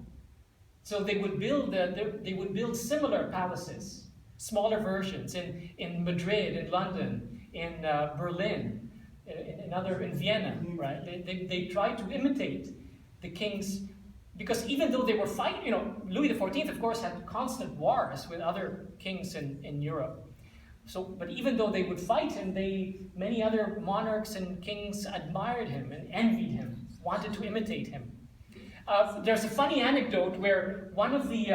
Speaker 2: So they would build similar palaces, smaller versions in Madrid, in London, in Berlin, in Vienna, right? They tried to imitate the king's Because even though they were fighting, you know, Louis XIV, of course, had constant wars with other kings in Europe. So, but even though they would fight him, many other monarchs and kings admired him and envied him, wanted to imitate him. There's a funny anecdote where one of the,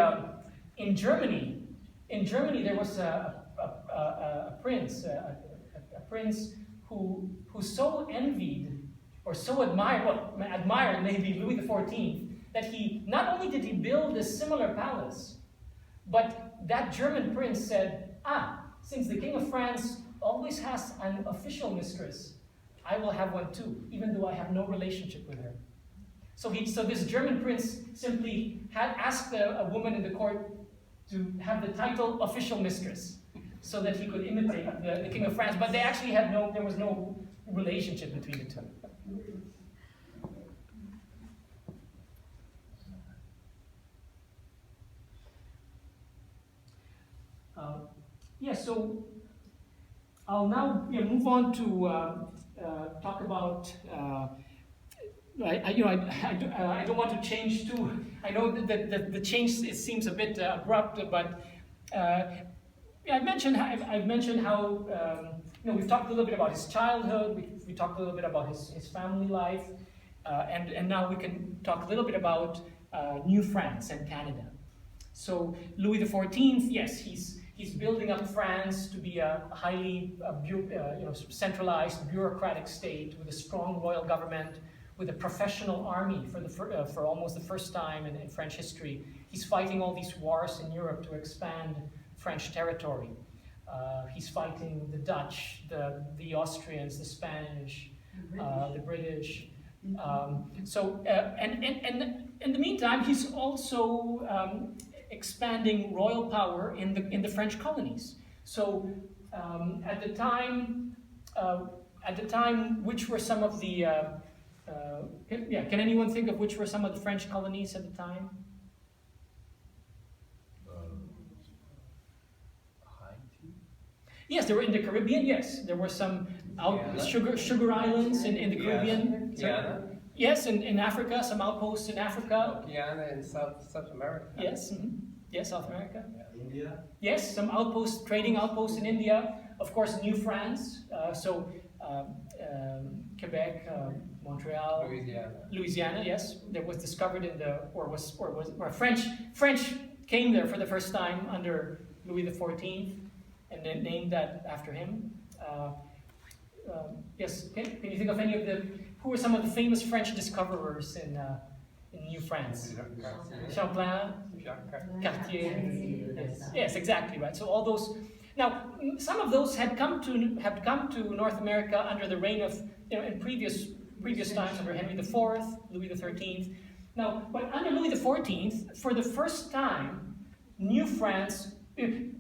Speaker 2: in Germany there was a prince who so envied or so admired maybe Louis XIV, that he, not only did he build a similar palace, but that German prince said, since the King of France always has an official mistress, I will have one too, even though I have no relationship with her. So this German prince simply had asked a woman in the court to have the title official mistress, so that he could imitate the King of France, but they actually there was no relationship between the two. So I'll now move on to talk about. I don't want to change too. I know that the change seems a bit abrupt, but I've mentioned how we've talked a little bit about his childhood. We talked a little bit about his family life, and now we can talk a little bit about New France and Canada. So Louis XIV, yes, he's building up France to be a highly centralized bureaucratic state with a strong royal government, with a professional army for almost the first time in French history. He's fighting all these wars in Europe to expand French territory. He's fighting the Dutch, the Austrians, the Spanish, the British. And in the meantime, he's also expanding royal power in the French colonies. So at the time, which were some of the can anyone think of which were some of the French colonies at the time?
Speaker 4: Haiti?
Speaker 2: Yes, they were in the Caribbean. Yes, there were some sugar islands in the Caribbean.
Speaker 4: Guyana?
Speaker 2: Yes, in Africa, some outposts in Africa.
Speaker 4: Guyana in South America.
Speaker 2: Yes, yes, South America.
Speaker 9: India?
Speaker 2: Yes, some trading outposts in India. Of course, New France. Quebec, Montreal, Louisiana. Yes, that was discovered where French came there for the first time under Louis XIV, and then named that after him. Yes, can you think of who were some of the famous French discoverers in New France? Champlain, Cartier. Yes, exactly right. So all those. Now, some of those had come to North America under the reign of in previous times under Henry IV, Louis XIII. Now, but under Louis XIV, for the first time, New France.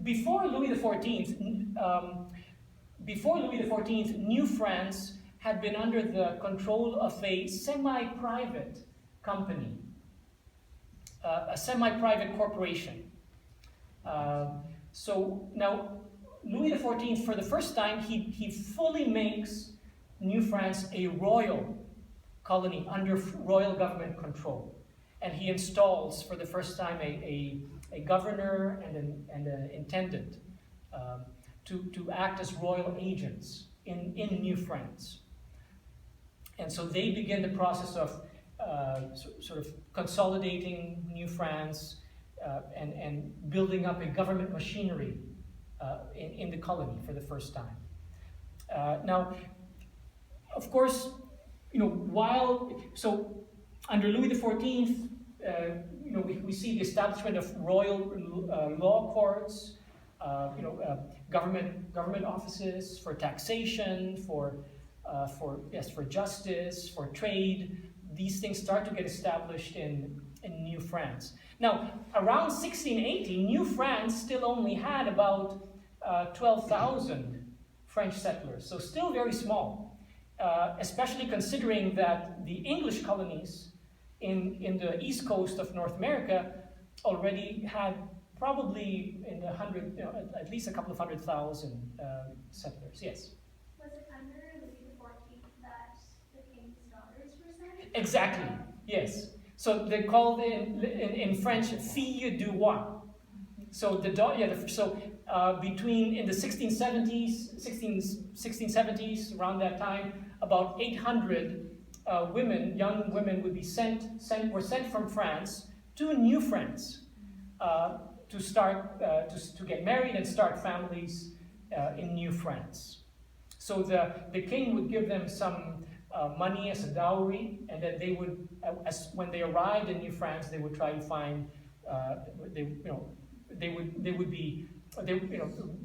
Speaker 2: Before Louis XIV, New France had been under the control of a semi-private company, a semi-private corporation. So now, Louis XIV, for the first time, he fully makes New France a royal colony under royal government control. And he installs, for the first time, a governor and an intendant to act as royal agents in New France. And so they begin the process of sort of consolidating New France and building up a government machinery in the colony for the first time. Now, of course, under Louis XIV, we see the establishment of royal law courts, government offices for taxation, for justice, for trade. These things start to get established in New France. Now, around 1680, New France still only had about 12,000 French settlers, so still very small, especially considering that the English colonies in the east coast of North America already had probably at least a couple of 100,000 settlers. Yes?
Speaker 7: Was it under Louis XIV that the king's daughters were sent?
Speaker 2: Exactly, yes. So they called in French fille du roi. So between in the 1670s, around that time, about 800 young women would be were sent from France to New France to start to get married and start families in New France. So the king would give them some money as a dowry, and then they would, when they arrived in New France, they would try to find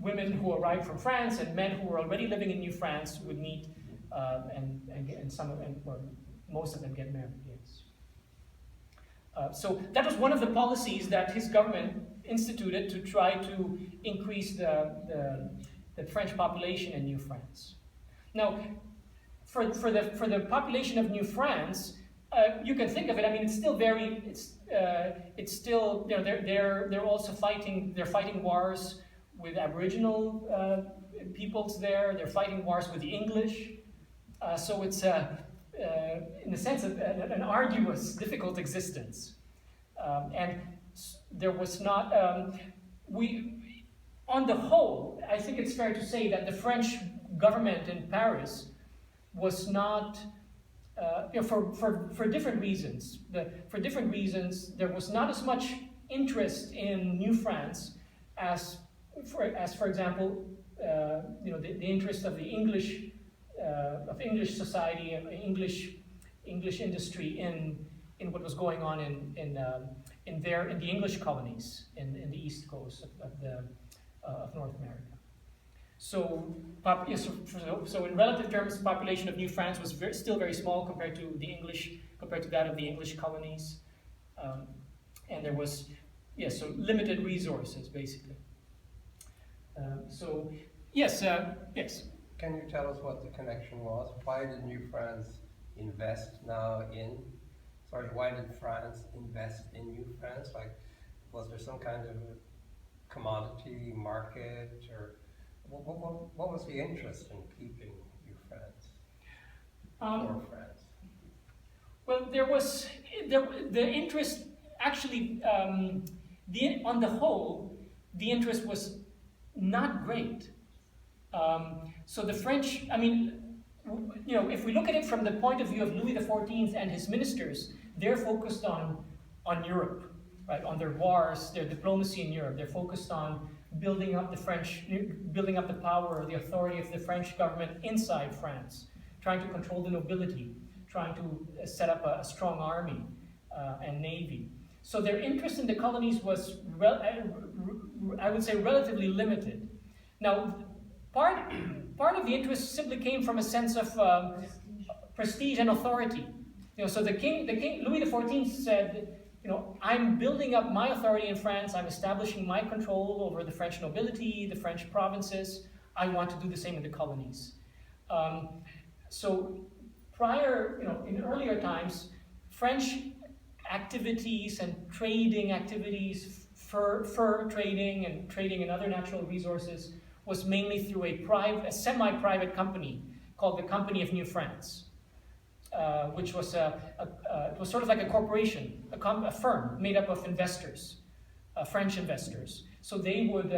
Speaker 2: women who arrived from France and men who were already living in New France would meet and most of them get married. Yes. So that was one of the policies that his government instituted to try to increase the French population in New France. Now, for the population of New France, you can think of it. I mean, it's still they're also fighting. They're fighting wars with Aboriginal peoples there. They're fighting wars with the English. So it's in a sense an arduous, difficult existence. And there was not on the whole, I think it's fair to say that the French government in Paris was not, for different reasons. For different reasons, there was not as much interest in New France as for example, the interest of the English society and English industry in what was going on in the English colonies in the East Coast of North America. So in relative terms, the population of New France was still very small compared to that of the English colonies, and there was so limited resources basically. Yes.
Speaker 4: Can you tell us what the connection was? Why did France invest in New France? Like, was there some kind of commodity market, or what was the interest in keeping New France for France?
Speaker 2: Well, the interest actually, on the whole, the interest was not great. So the French, I mean, if we look at it from the point of view of Louis XIV and his ministers, they're focused on Europe, right? On their wars, their diplomacy in Europe. They're focused on building up the power, the authority of the French government inside France, trying to control the nobility, trying to set up a strong army and navy. So their interest in the colonies was, I would say, relatively limited. Now, part of the interest simply came from a sense of prestige and authority. So the king, Louis XIV said, I'm building up my authority in France. I'm establishing my control over the French nobility, the French provinces. I want to do the same in the colonies. So prior, in earlier times, French activities and trading activities, fur trading and trading in other natural resources, was mainly through a semi-private company called the Company of New France, which was it was sort of like a corporation, a firm made up of investors, French investors. So they would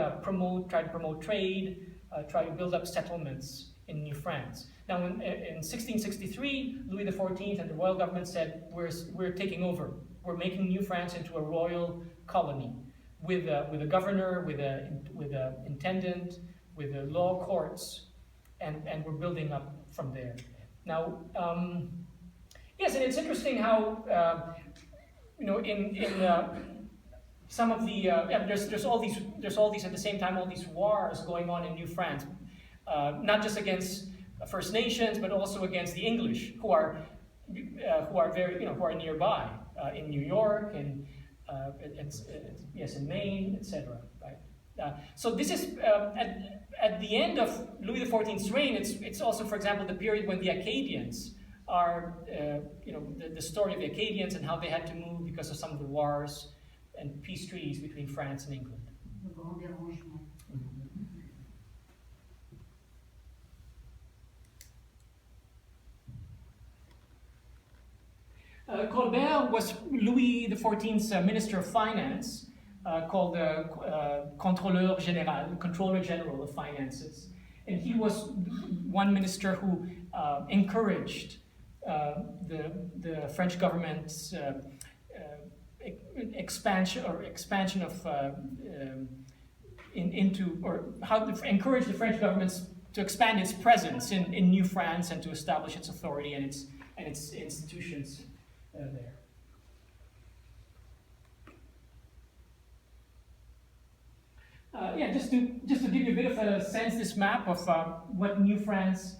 Speaker 2: try to promote trade, try to build up settlements in New France. Now, in 1663, Louis XIV and the royal government said, we're taking over. We're making New France into a royal colony with a governor, with a intendant, with the law courts, and we're building up from there. Now, yes, and it's interesting how in some of the there's all these at the same time, all these wars going on in New France, not just against First Nations, but also against the English, who are very who are nearby in New York and yes, in Maine, etc. Right. So this is at the end of Louis XIV's reign. It's also, for example, the period when the Acadians are, the story of the Acadians and how they had to move because of some of the wars and peace treaties between France and England. Called Colbert was Louis XIV's Minister of Finance, called Contrôleur Général, Controller General of Finances. And he was one minister who encouraged the French government's expansion of encourage the French government to expand its presence in New France and to establish its authority and its institutions there. Just to give you a bit of a sense, this map of what New France.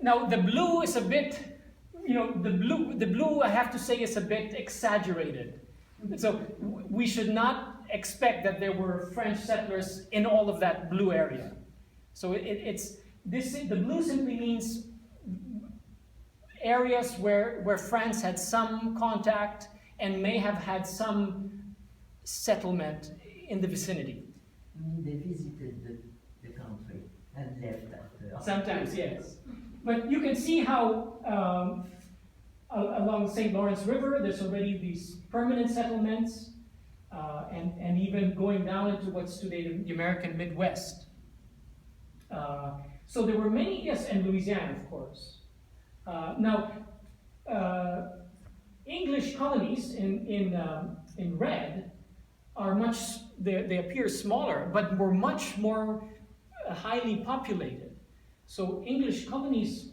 Speaker 2: Now the blue is a bit, the blue I have to say is a bit exaggerated. So we should not expect that there were French settlers in all of that blue area. So the blue simply means areas where France had some contact and may have had some settlement in the vicinity.
Speaker 8: I mean, they visited the country and left after.
Speaker 2: Sometimes, yes. But you can see how along the St. Lawrence River, there's already these permanent settlements, and even going down into what's today the American Midwest. So there were many, yes, and Louisiana, of course. Now, English colonies in red are they appear smaller, but were much more highly populated. So English colonies,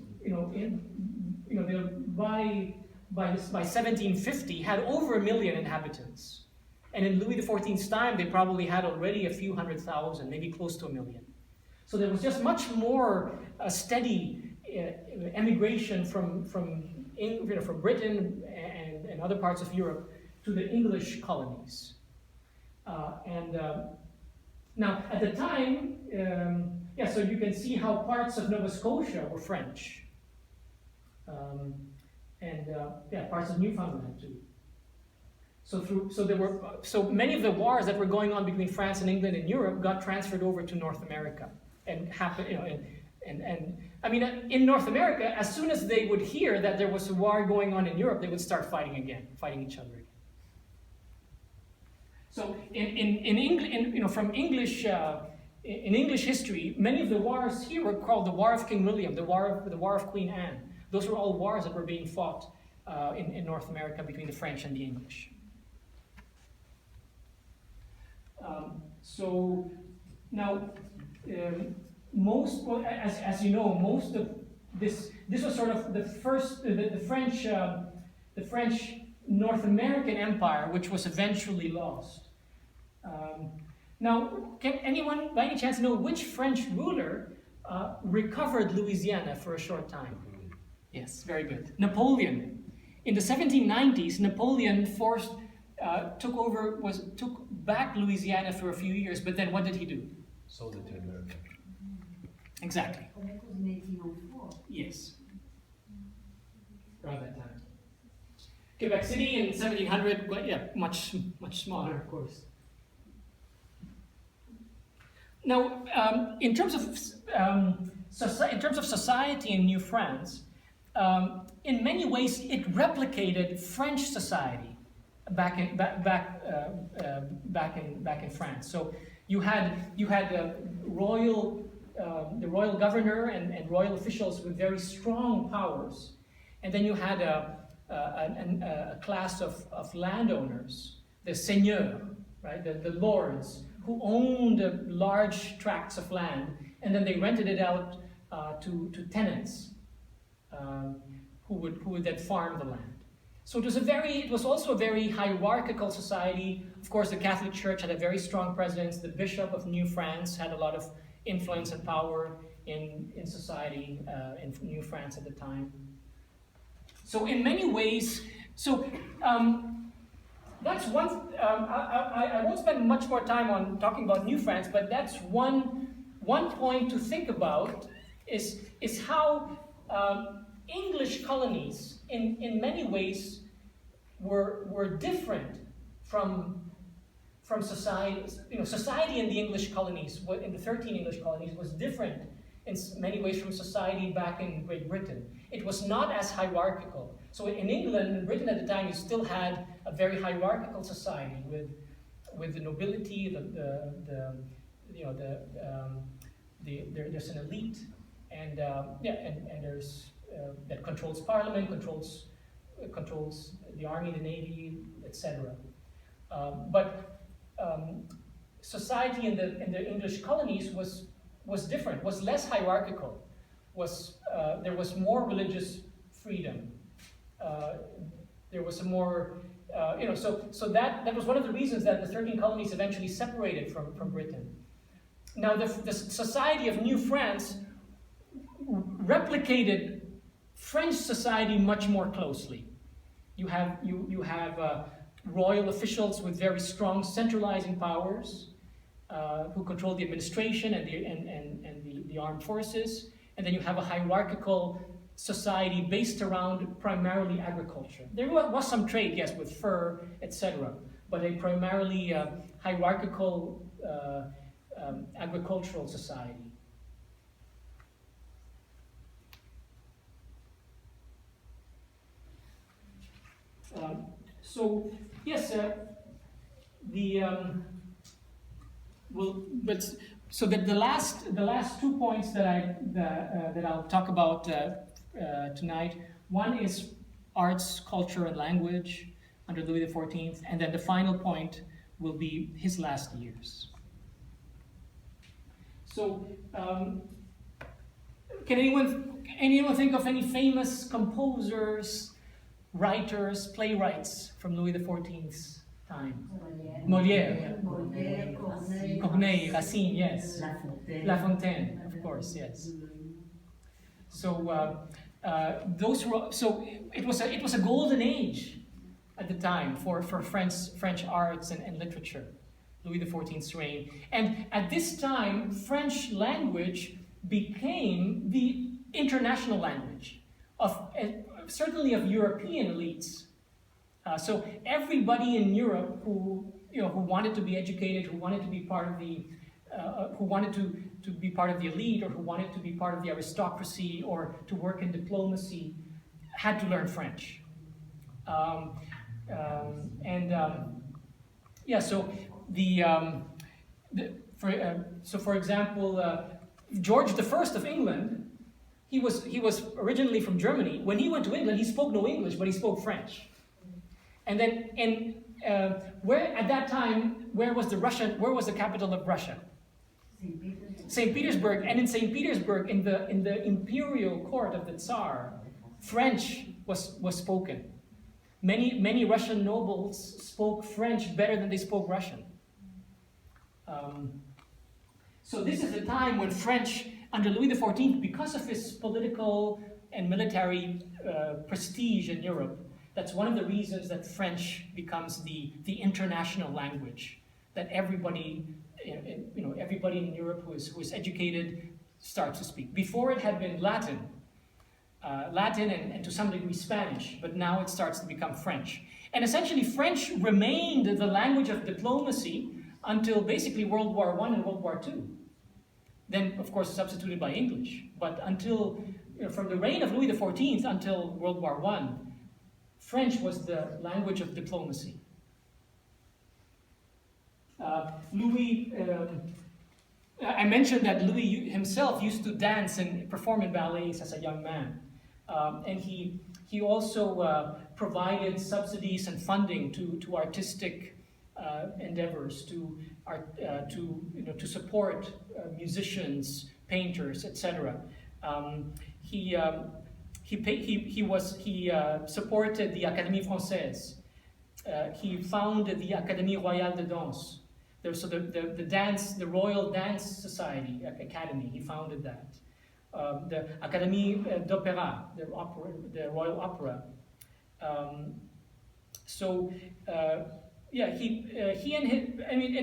Speaker 2: by 1750 had over 1 million inhabitants, and in Louis XIV's time they probably had already a few 100,000, maybe close to 1 million. So there was just much more steady emigration from Britain and other parts of Europe to the English colonies. Now, at the time, so you can see how parts of Nova Scotia were French. Parts of Newfoundland too. So many of the wars that were going on between France and England and Europe got transferred over to North America and happened, I mean, in North America, as soon as they would hear that there was a war going on in Europe, they would start fighting each other again. So in English history, many of the wars here were called the War of King William, the War of Queen Anne. Those were all wars that were being fought in North America between the French and the English. So now, as you know, most of this was sort of the first, the French North American Empire, which was eventually lost. Now, can anyone, by any chance, know which French ruler recovered Louisiana for a short time? Yes, very good. Napoleon. In the 1790s, Napoleon took back Louisiana for a few years, but then what did he do?
Speaker 4: Sold it to America.
Speaker 2: Exactly.
Speaker 8: Oh, that was in 1804.
Speaker 2: Yes. Around that time. Quebec City in 1700, well, yeah, much smaller, of course. Now, in terms of society in New France, in many ways it replicated French society back in France. So you had the royal governor and royal officials with very strong powers, and then you had a class of landowners, the seigneurs, right, the lords, who owned large tracts of land, and then they rented it out to tenants who would then farm the land. So it was also a very hierarchical society. Of course, the Catholic Church had a very strong presence. The Bishop of New France had a lot of influence and power in society in New France at the time. So in many ways, that's one. I won't spend much more time on talking about New France, but that's one point to think about is how English colonies in many ways were different from society. Society in the English colonies, in the 13 English colonies, was different in many ways from society back in Great Britain. It was not as hierarchical. So in England and Britain at the time, you still had a very hierarchical society with the nobility, there's an elite, and there's that controls parliament, controls the army, the navy, etc. But society in the English colonies was different, was less hierarchical, there was more religious freedom. There was a more, so that was one of the reasons that the 13 colonies eventually separated from Britain. Now the society of New France replicated French society much more closely. You have royal officials with very strong centralizing powers who control the administration and the armed forces, and then you have a hierarchical society based around primarily agriculture. There was some trade, yes, with fur, etc., but a primarily hierarchical agricultural society. So yes, so that the last 2 points that I'll talk about tonight. One is arts, culture, and language under Louis XIV, and then the final point will be his last years. So, can anyone think of any famous composers, writers, playwrights from Louis XIV's time? Molière, Corneille, Racine, yes. La Fontaine, of course, yes. So it was a golden age at the time for French arts and literature, Louis XIV's reign. And at this time, French language became the international language of certainly of European elites. So everybody in Europe who wanted to be educated, who wanted to be part of the who wanted to be part of the elite, or who wanted to be part of the aristocracy, or to work in diplomacy, had to learn French. For example, George I of England, he was originally from Germany. When he went to England, he spoke no English, but he spoke French. And then, where at that time, where was the capital of Russia? St. Petersburg. And in St. Petersburg, in the imperial court of the Tsar, French was spoken. Many Russian nobles spoke French better than they spoke Russian. So this is a time when French, under Louis XIV, because of his political and military prestige in Europe, that's one of the reasons that French becomes the international language, that everybody in Europe who is educated starts to speak. Before it had been Latin, and to some degree Spanish, but now it starts to become French. And essentially French remained the language of diplomacy until basically World War I and World War II. Then, of course, substituted by English. But until, from the reign of Louis XIV until World War I, French was the language of diplomacy. I mentioned that Louis himself used to dance and perform in ballets as a young man. And he also provided subsidies and funding to artistic endeavors, to support musicians, painters, etc. He supported the Académie Française. He founded the Académie Royale de Danse. So the Royal Dance Society Academy, he founded that. The Académie d'Opéra, the Royal Opera.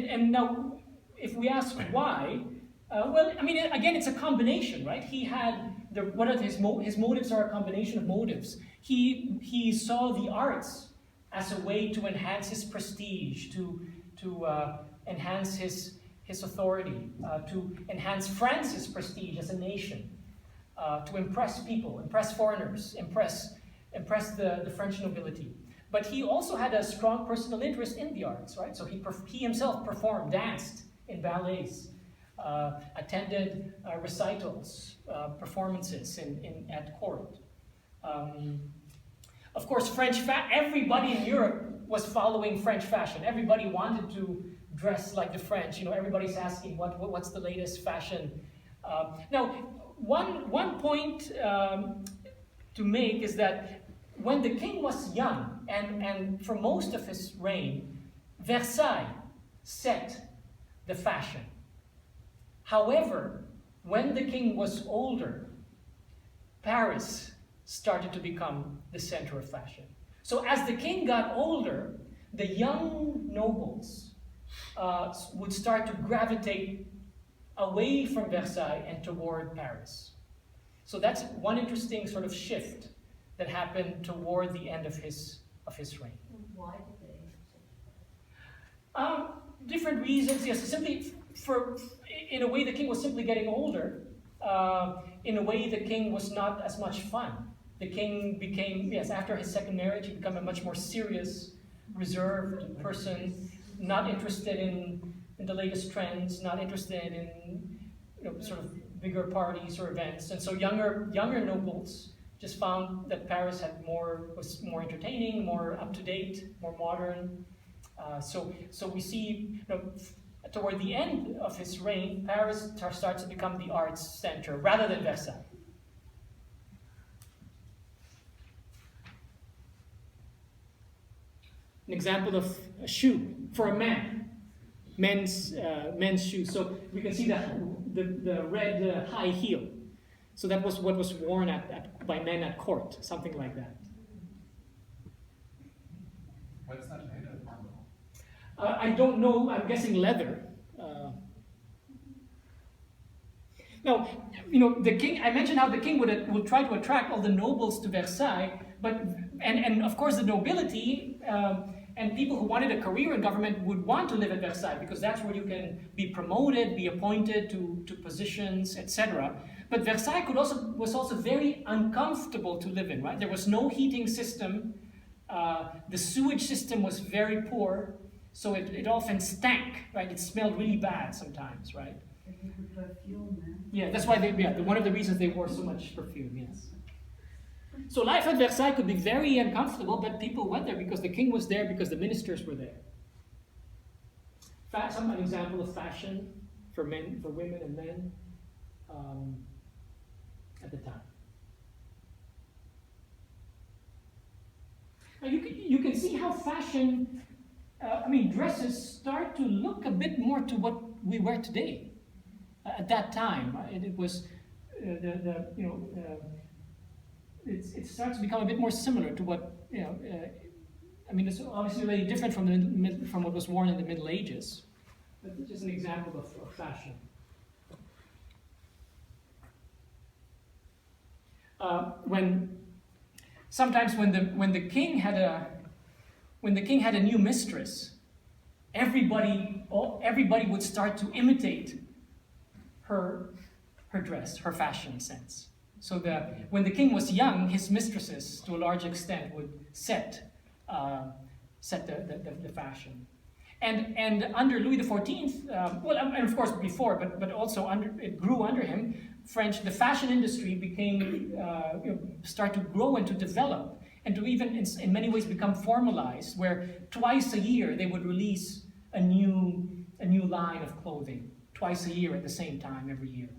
Speaker 2: And now, if we ask why, again, it's a combination, right? He had one of his motives are a combination of motives. He saw the arts as a way to enhance his prestige, to enhance his authority, to enhance France's prestige as a nation, to impress people, impress foreigners, impress the French nobility. But he also had a strong personal interest in the arts, right? So he himself performed, danced in ballets, attended recitals, performances at court. Of course, everybody in Europe was following French fashion. Everybody wanted to dress like the French. You know, everybody's asking what's the latest fashion. Now, one point to make is that when the king was young, and for most of his reign, Versailles set the fashion. However, when the king was older, Paris started to become the center of fashion. So as the king got older, the young nobles would start to gravitate away from Versailles and toward Paris. So that's one interesting sort of shift that happened toward the end of his reign.
Speaker 5: Why did they?
Speaker 2: Different reasons. Yes, simply in a way the king was simply getting older. In a way the king was not as much fun. The king became, yes, after his second marriage, he became a much more serious, reserved person, not interested in the latest trends, not interested in sort of bigger parties or events. And so younger nobles just found that Paris was more entertaining, more up to date, more modern. So we see toward the end of his reign, Paris starts to become the arts center rather than Versailles. An example of a shoe for a man, men's shoes. So we can see the red high heel. So that was what was worn by men at court, something like that.
Speaker 6: What's that made of?
Speaker 2: I don't know. I'm guessing leather. Now, the king. I mentioned how the king would try to attract all the nobles to Versailles, but and of course the nobility and people who wanted a career in government would want to live at Versailles because that's where you can be promoted, be appointed to positions, etc. But Versailles was also very uncomfortable to live in. Right, there was no heating system. The sewage system was very poor. So it often stank, right? It smelled really bad sometimes, right? Yeah, that's why one of the reasons they wore so much perfume, yes. So life at Versailles could be very uncomfortable, but people went there because the king was there, because the ministers were there. An example of fashion for women and men at the time. Now you can see how fashion, dresses start to look a bit more to what we wear today. At that time, it was it starts to become a bit more similar to what it's obviously really different from what was worn in the Middle Ages. But it's just an example of fashion. Sometimes when the king had a new mistress, everybody would start to imitate her dress, her fashion sense. So when the king was young, his mistresses, to a large extent, would set the fashion. And under Louis XIV, and of course before, but also it grew under him. The fashion industry start to grow and to develop, and to even in many ways become formalized, where twice a year they would release a new line of clothing, twice a year at the same time every year.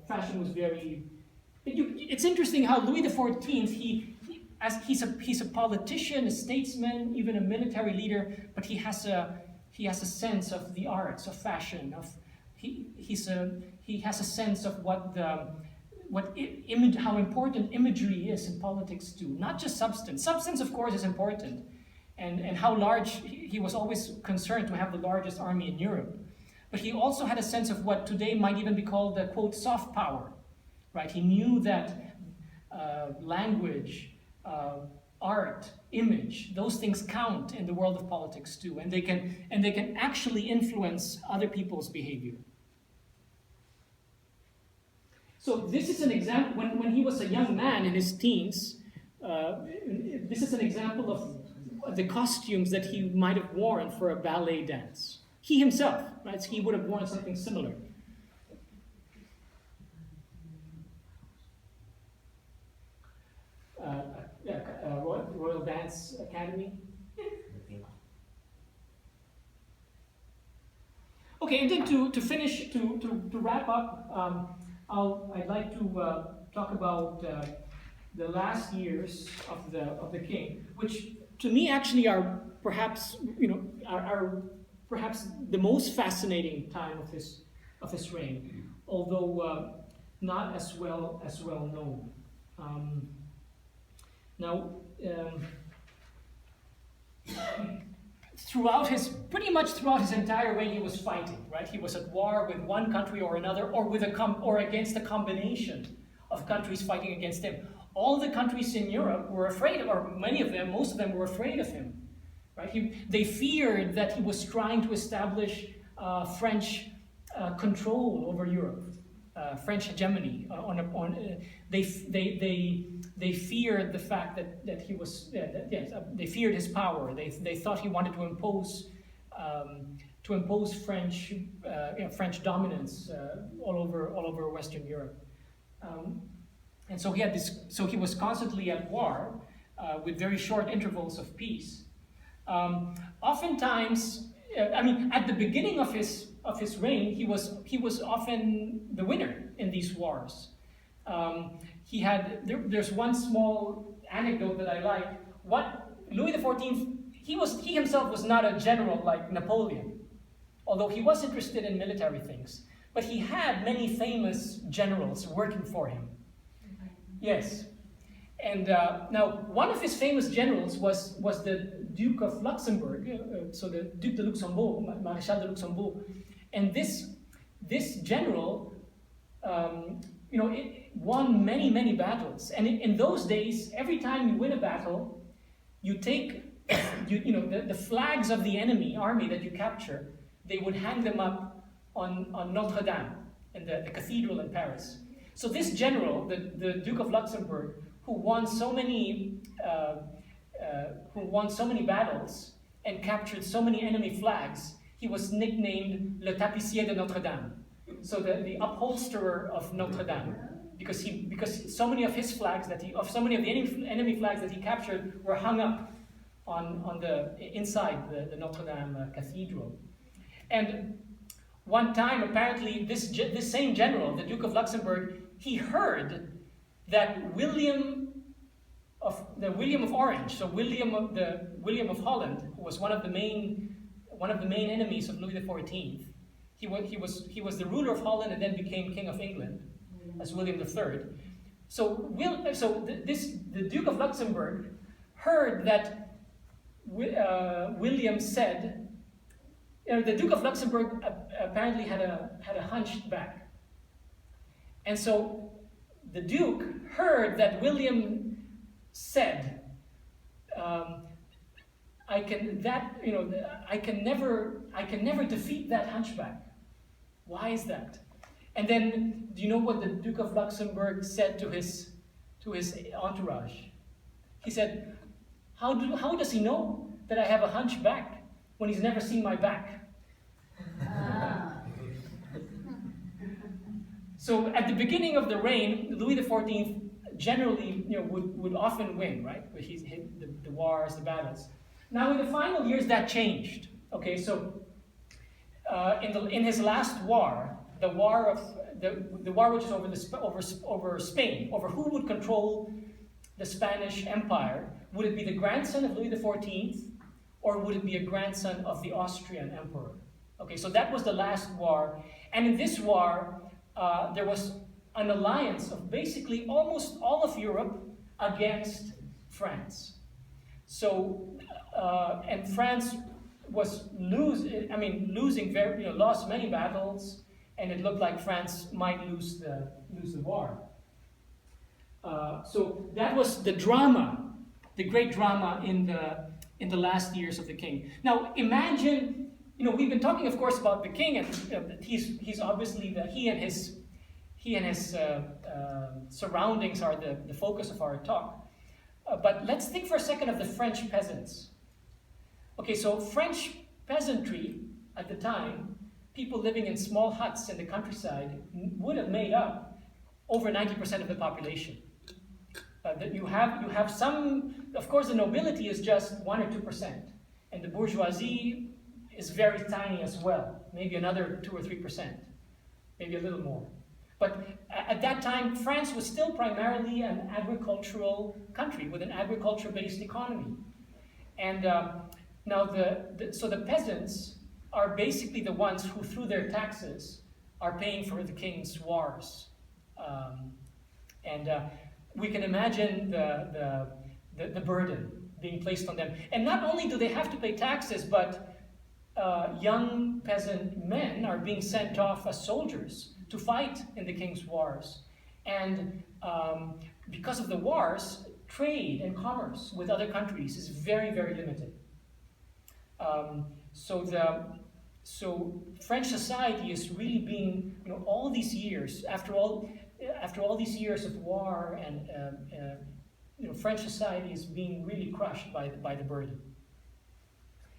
Speaker 2: Fashion was very. It's interesting how Louis XIV he's a politician, a statesman, even a military leader, but he has a sense of the arts, of fashion, he has a sense of how important imagery is in politics too. Not just substance. Substance, of course, is important, and how large he was always concerned to have the largest army in Europe. But he also had a sense of what today might even be called the quote soft power, right? He knew that language, art, image, those things count in the world of politics too, and they can actually influence other people's behavior. So this is an example, when he was a young man in his teens, this is an example of the costumes that he might have worn for a ballet dance. He himself, right? He would have worn something similar. Royal Dance Academy. Okay, and then to finish, to wrap up, I'd like to talk about the last years of the king, which to me actually are perhaps are perhaps the most fascinating time of his reign, although not as well known. Pretty much throughout his entire reign, he was fighting, right? He was at war with one country or another, or against a combination of countries fighting against him. All the countries in Europe were afraid, or many of them, most of them were afraid of him, right? They feared that he was trying to establish French control over Europe, French hegemony. They feared the fact that he was. They feared his power. They thought he wanted to impose French dominance all over Western Europe. And so he was constantly at war with very short intervals of peace. Oftentimes, at the beginning of his reign, he was often the winner in these wars. There's one small anecdote that I like. Louis XIV, he himself was not a general like Napoleon, although he was interested in military things. But he had many famous generals working for him. Yes. And now, one of his famous generals was the Duke of Luxembourg, so the Duc de Luxembourg, Maréchal de Luxembourg. And this general, it won many battles. And in those days, every time you win a battle, you take, the flags of the enemy army that you capture, they would hang them up on Notre Dame, in the cathedral in Paris. So this general, the Duke of Luxembourg, who won so many battles and captured so many enemy flags, he was nicknamed Le Tapissier de Notre Dame, so the upholsterer of Notre Dame, because so many of his flags so many of the enemy flags that he captured were hung up on the inside the Notre Dame cathedral. And one time, apparently, this same general, the Duke of Luxembourg, he heard that William of Orange, so William of Holland, who was one of the main enemies of Louis XIV. He was the ruler of Holland and then became King of England as William III. So the Duke of Luxembourg heard that William said. The Duke of Luxembourg apparently had a hunched back, and so the Duke heard that William said, "I can never defeat that hunchback." Why is that? And then, do you know what the Duke of Luxembourg said to his entourage? He said, "How does he know that I have a hunchback when he's never seen my back?" So at the beginning of the reign, Louis XIV generally would often win, right? He's hit the wars, the battles. Now in the final years that changed. Okay, so in his last war, the war which is over Spain, over who would control the Spanish Empire, would it be the grandson of Louis XIV, or would it be a grandson of the Austrian emperor? Okay, so that was the last war. And in this war, there was an alliance of basically almost all of Europe against France. So, and France was losing lost many battles, and it looked like France might lose the war. So that was the drama the great drama in the last years of the king. Now imagine, we've been talking, of course, about the king, and he's obviously he and his surroundings are the focus of our talk. But let's think for a second of the French peasants. Okay, so French peasantry at the time, people living in small huts in the countryside, would have made up over 90% of the population. That you have some, of course, the nobility is just 1 or 2%, and the bourgeoisie is very tiny as well, maybe another 2 or 3%, maybe a little more. But at that time, France was still primarily an agricultural country with an agriculture-based economy. And now so the peasants are basically the ones who, through their taxes, are paying for the king's wars. We can imagine the burden being placed on them. And not only do they have to pay taxes, but young peasant men are being sent off as soldiers to fight in the king's wars. And because of the wars, trade and commerce with other countries is very, very limited. So French society is really being, all these years, after all these years of war, and French society is being really crushed by the burden.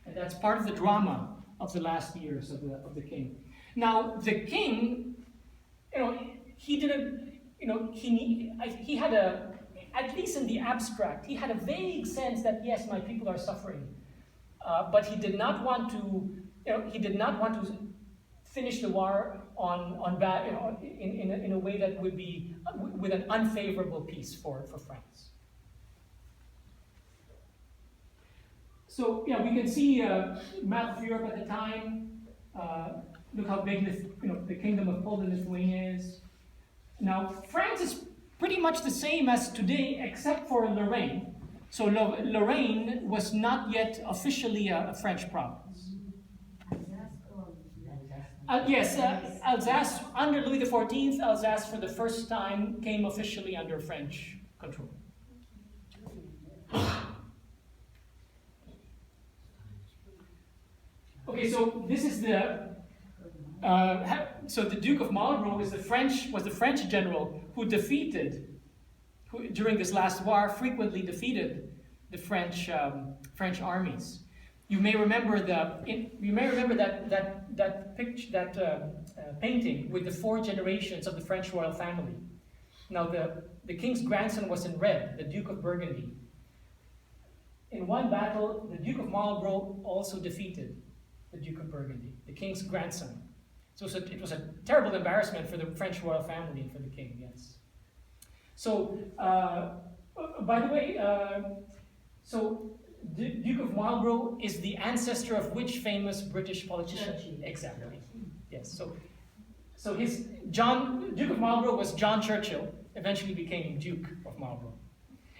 Speaker 2: And that's part of the drama of the last years of the king. Now the king, he didn't, he had at least in the abstract, he had a vague sense that yes, my people are suffering, but he did not want to. He did not want to finish the war in a way that would be with an unfavorable peace for France. So we can see map of Europe at the time. Look how big the kingdom of Poland and Lithuania is. Now France is pretty much the same as today, except for Lorraine. So Lorraine was not yet officially a French province. Yes, Alsace, under Louis XIV, Alsace for the first time came officially under French control. Okay, so this is so the Duke of Marlborough was the French general who during this last war, frequently defeated the French armies. You may remember that painting with the 4 generations of the French royal family. Now the king's grandson was in red, the Duke of Burgundy. In one battle, the Duke of Marlborough also defeated the Duke of Burgundy, the king's grandson. So it was a terrible embarrassment for the French royal family and for the king, yes. So, by the way, the Duke of Marlborough is the ancestor of which famous British politician?
Speaker 8: Churchill.
Speaker 2: Exactly. Yes. So Duke of Marlborough was John Churchill, eventually became Duke of Marlborough.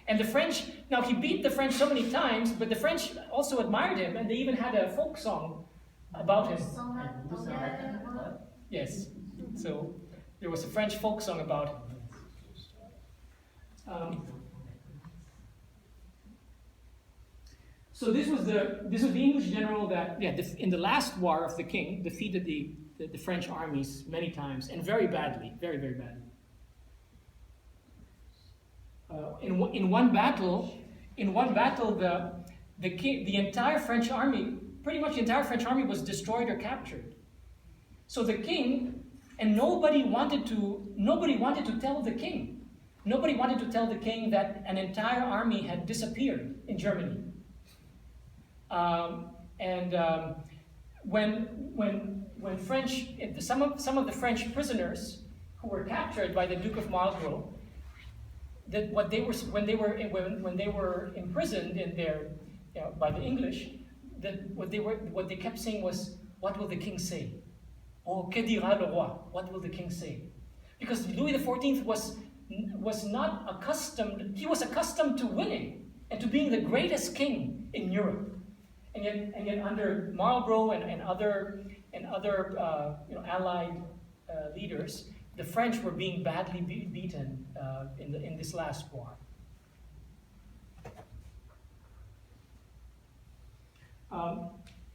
Speaker 2: And the French, now he beat the French so many times, but the French also admired him, and they even had a folk song about him. Yes. So there was a French folk song about him. So this was the English general that, in the last war of the king, defeated the French armies many times, and very badly, very, very badly. In one battle, the entire French army, pretty much the entire French army, was destroyed or captured. So the king, and nobody wanted to tell the king. Nobody wanted to tell the king that an entire army had disappeared in Germany. When some of the French prisoners who were captured by the Duke of Marlborough, when they were imprisoned by the English, what they kept saying was, "What will the king say? Oh, que dira le roi? What will the king say?" Because Louis XIV was not accustomed. He was accustomed to winning and to being the greatest king in Europe. And yet under Marlborough and other allied leaders, the French were being badly beaten in this last war.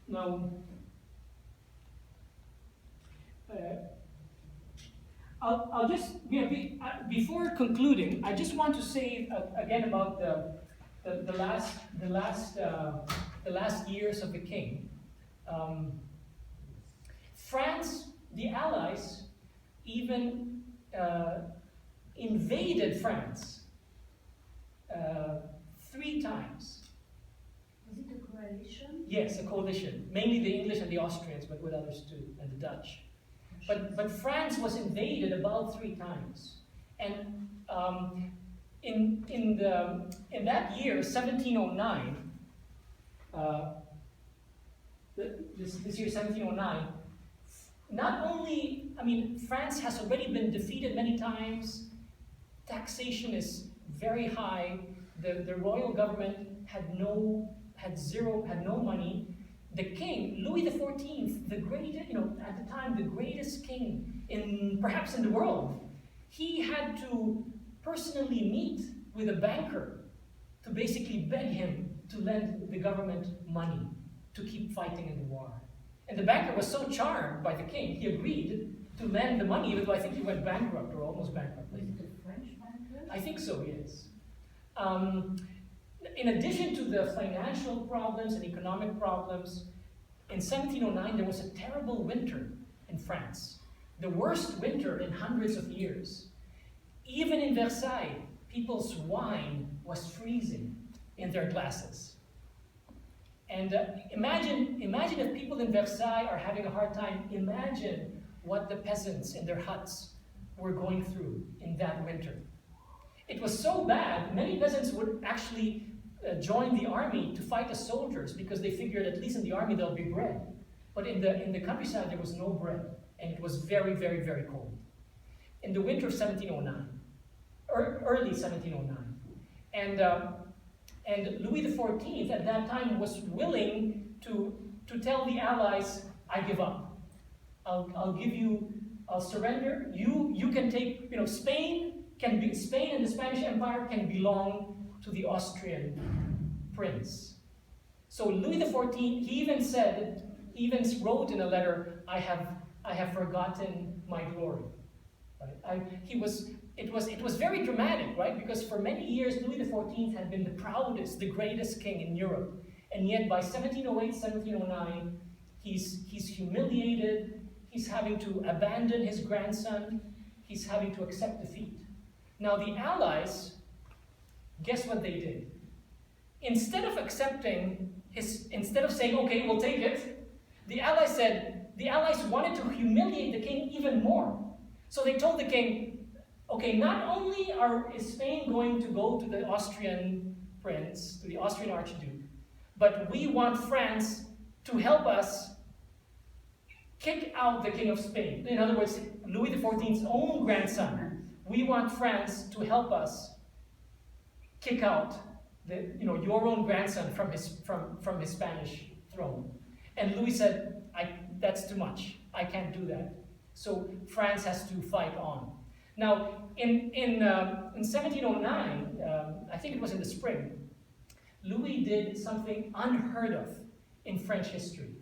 Speaker 2: Now, I'll just, before concluding, I just want to say again about the last years of the king. France, the Allies, even invaded France 3 times.
Speaker 8: Was it a coalition?
Speaker 2: Yes, a coalition. Mainly the English and the Austrians, but with others too, and the Dutch. But France was invaded about 3 times. And in that year, 1709, this year 1709, not only, I mean, France has already been defeated many times. Taxation is very high. The royal government had no money. The king, Louis XIV, the greatest, at the time, the greatest king perhaps in the world, he had to personally meet with a banker to basically beg him to lend the government money to keep fighting in the war. And the banker was so charmed by the king, he agreed to lend the money, even though I think he went bankrupt or almost bankrupt.
Speaker 8: Was it a French banker?
Speaker 2: I think so, yes. In addition to the financial problems and economic problems, in 1709 there was a terrible winter in France. The worst winter in hundreds of years. Even in Versailles, people's wine was freezing in their glasses. And imagine if people in Versailles are having a hard time. Imagine what the peasants in their huts were going through in that winter. It was so bad, many peasants would actually join the army to fight as soldiers because they figured at least in the army there'll be bread. But in the countryside there was no bread, and it was very, very, very cold. In the winter of 1709, early 1709. And Louis XIV at that time was willing to tell the Allies, I give up. I'll surrender. You can take, Spain and the Spanish Empire can belong to the Austrian prince. So Louis XIV, he even wrote in a letter, I have forgotten my glory. Right? It was very dramatic, right? Because for many years, Louis XIV had been the proudest, the greatest king in Europe. And yet by 1708, 1709, he's humiliated, he's having to abandon his grandson, he's having to accept defeat. Now the Allies, guess what they did? Instead of saying, okay, we'll take it, the Allies wanted to humiliate the king even more. So they told the king, okay, not only is Spain going to go to the Austrian prince, to the Austrian archduke, but we want France to help us kick out the king of Spain. In other words, Louis XIV's own grandson. We want France to help us kick out your own grandson from his Spanish throne. And Louis said, that's too much. I can't do that. So France has to fight on. Now, in 1709, I think it was in the spring, Louis did something unheard of in French history.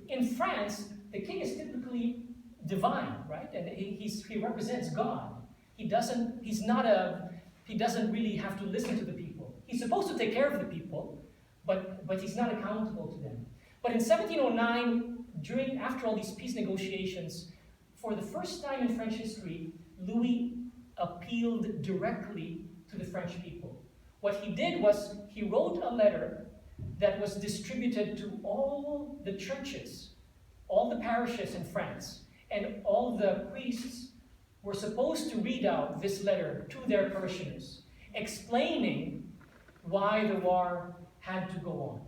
Speaker 2: In France, the king is typically divine, right? And he represents God. He doesn't really have to listen to the people. He's supposed to take care of the people, but he's not accountable to them. But in 1709, after all these peace negotiations, for the first time in French history, Louis appealed directly to the French people. What he did was he wrote a letter that was distributed to all the churches, all the parishes in France, and all the priests were supposed to read out this letter to their parishioners, explaining why the war had to go on.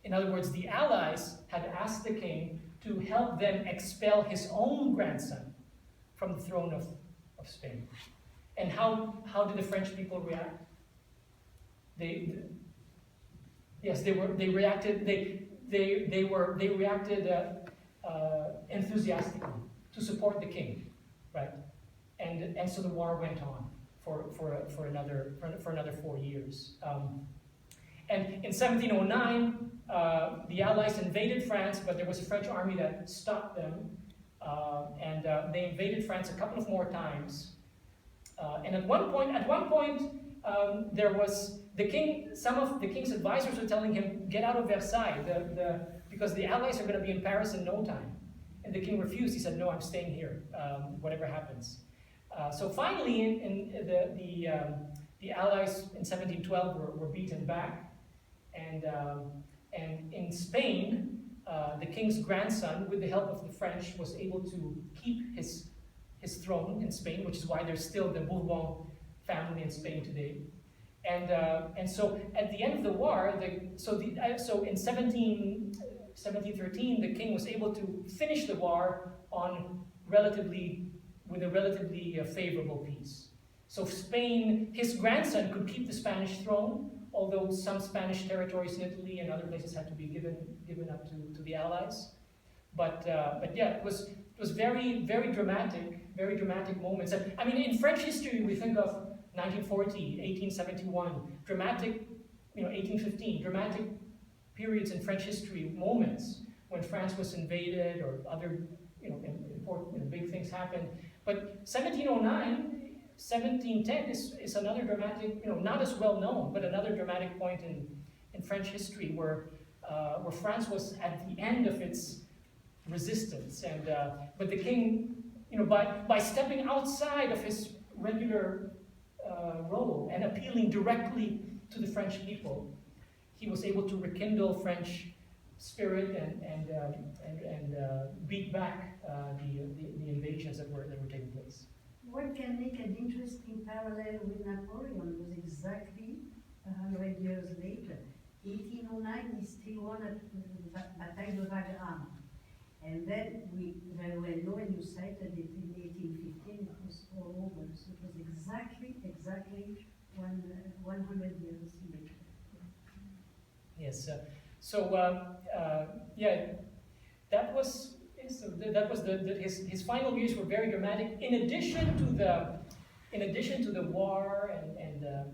Speaker 2: In other words, the Allies had asked the king to help them expel his own grandson from the throne of Spain. And how did the French people react? They reacted enthusiastically to support the king, right? And so the war went on for another 4 years. And in 1709, the Allies invaded France, but there was a French army that stopped them. They invaded France a couple of more times. And at one point, there was the king. Some of the king's advisors were telling him, "Get out of Versailles, because the Allies are going to be in Paris in no time." And the king refused. He said, "No, I'm staying here, whatever happens." So finally, the Allies in 1712 were beaten back, and in Spain, the king's grandson, with the help of the French, was able to keep his throne in Spain, which is why there's still the Bourbon family in Spain today. And so at the end of the war, so in 1713, the king was able to finish the war with a relatively favorable peace. So Spain, his grandson could keep the Spanish throne, although some Spanish territories in Italy and other places had to be given up to the Allies. But yeah, it was very, very dramatic moments. And I mean, in French history, we think of 1940, 1871, dramatic, 1815, dramatic periods in French history, moments when France was invaded or other, important, big things happened. But 1709, 1710 is another dramatic, not as well known, but another dramatic point in French history where France was at the end of its resistance, but the king, by stepping outside of his regular role and appealing directly to the French people, he was able to rekindle French spirit and beat back the invasions that were taking place.
Speaker 11: One can make an interesting parallel with Napoleon. Was exactly 100 years later. 1809, he still won at the Bataille de Wagram. And then we very well know, and you cited it in 1815, it was all over. So it was exactly 100 years later.
Speaker 2: Yes. That was his final years were very dramatic. In addition to the war and the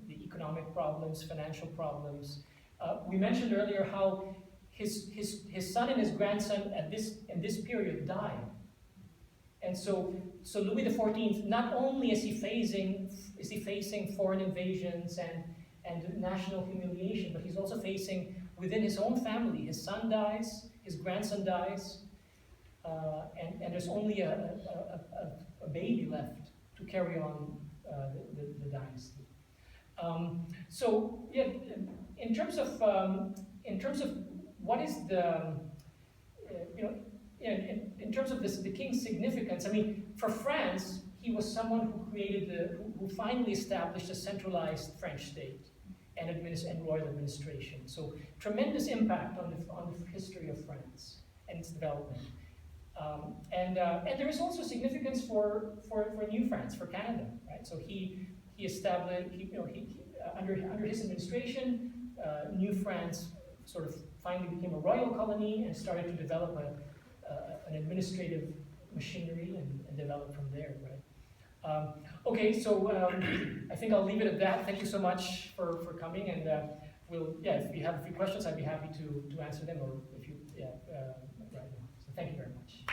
Speaker 2: economic problems, financial problems, we mentioned earlier how his son and his grandson in this period died. And so Louis XIV, not only is he facing foreign invasions and national humiliation, but he's also facing within his own family. His son dies, his grandson dies, and there's only a baby left to carry on the dynasty. In terms of what is the in terms of the king's significance, I mean, for France, he was someone who finally established a centralized French state and royal administration. So tremendous impact on the history of France and its development. And there is also significance for New France, for Canada, right? So he established, under his administration, New France sort of finally became a royal colony and started to develop an administrative machinery and develop from there, right? Okay, so I think I'll leave it at that. Thank you so much for coming, and if you have a few questions, I'd be happy to answer them, or if you, right now. So thank you very much.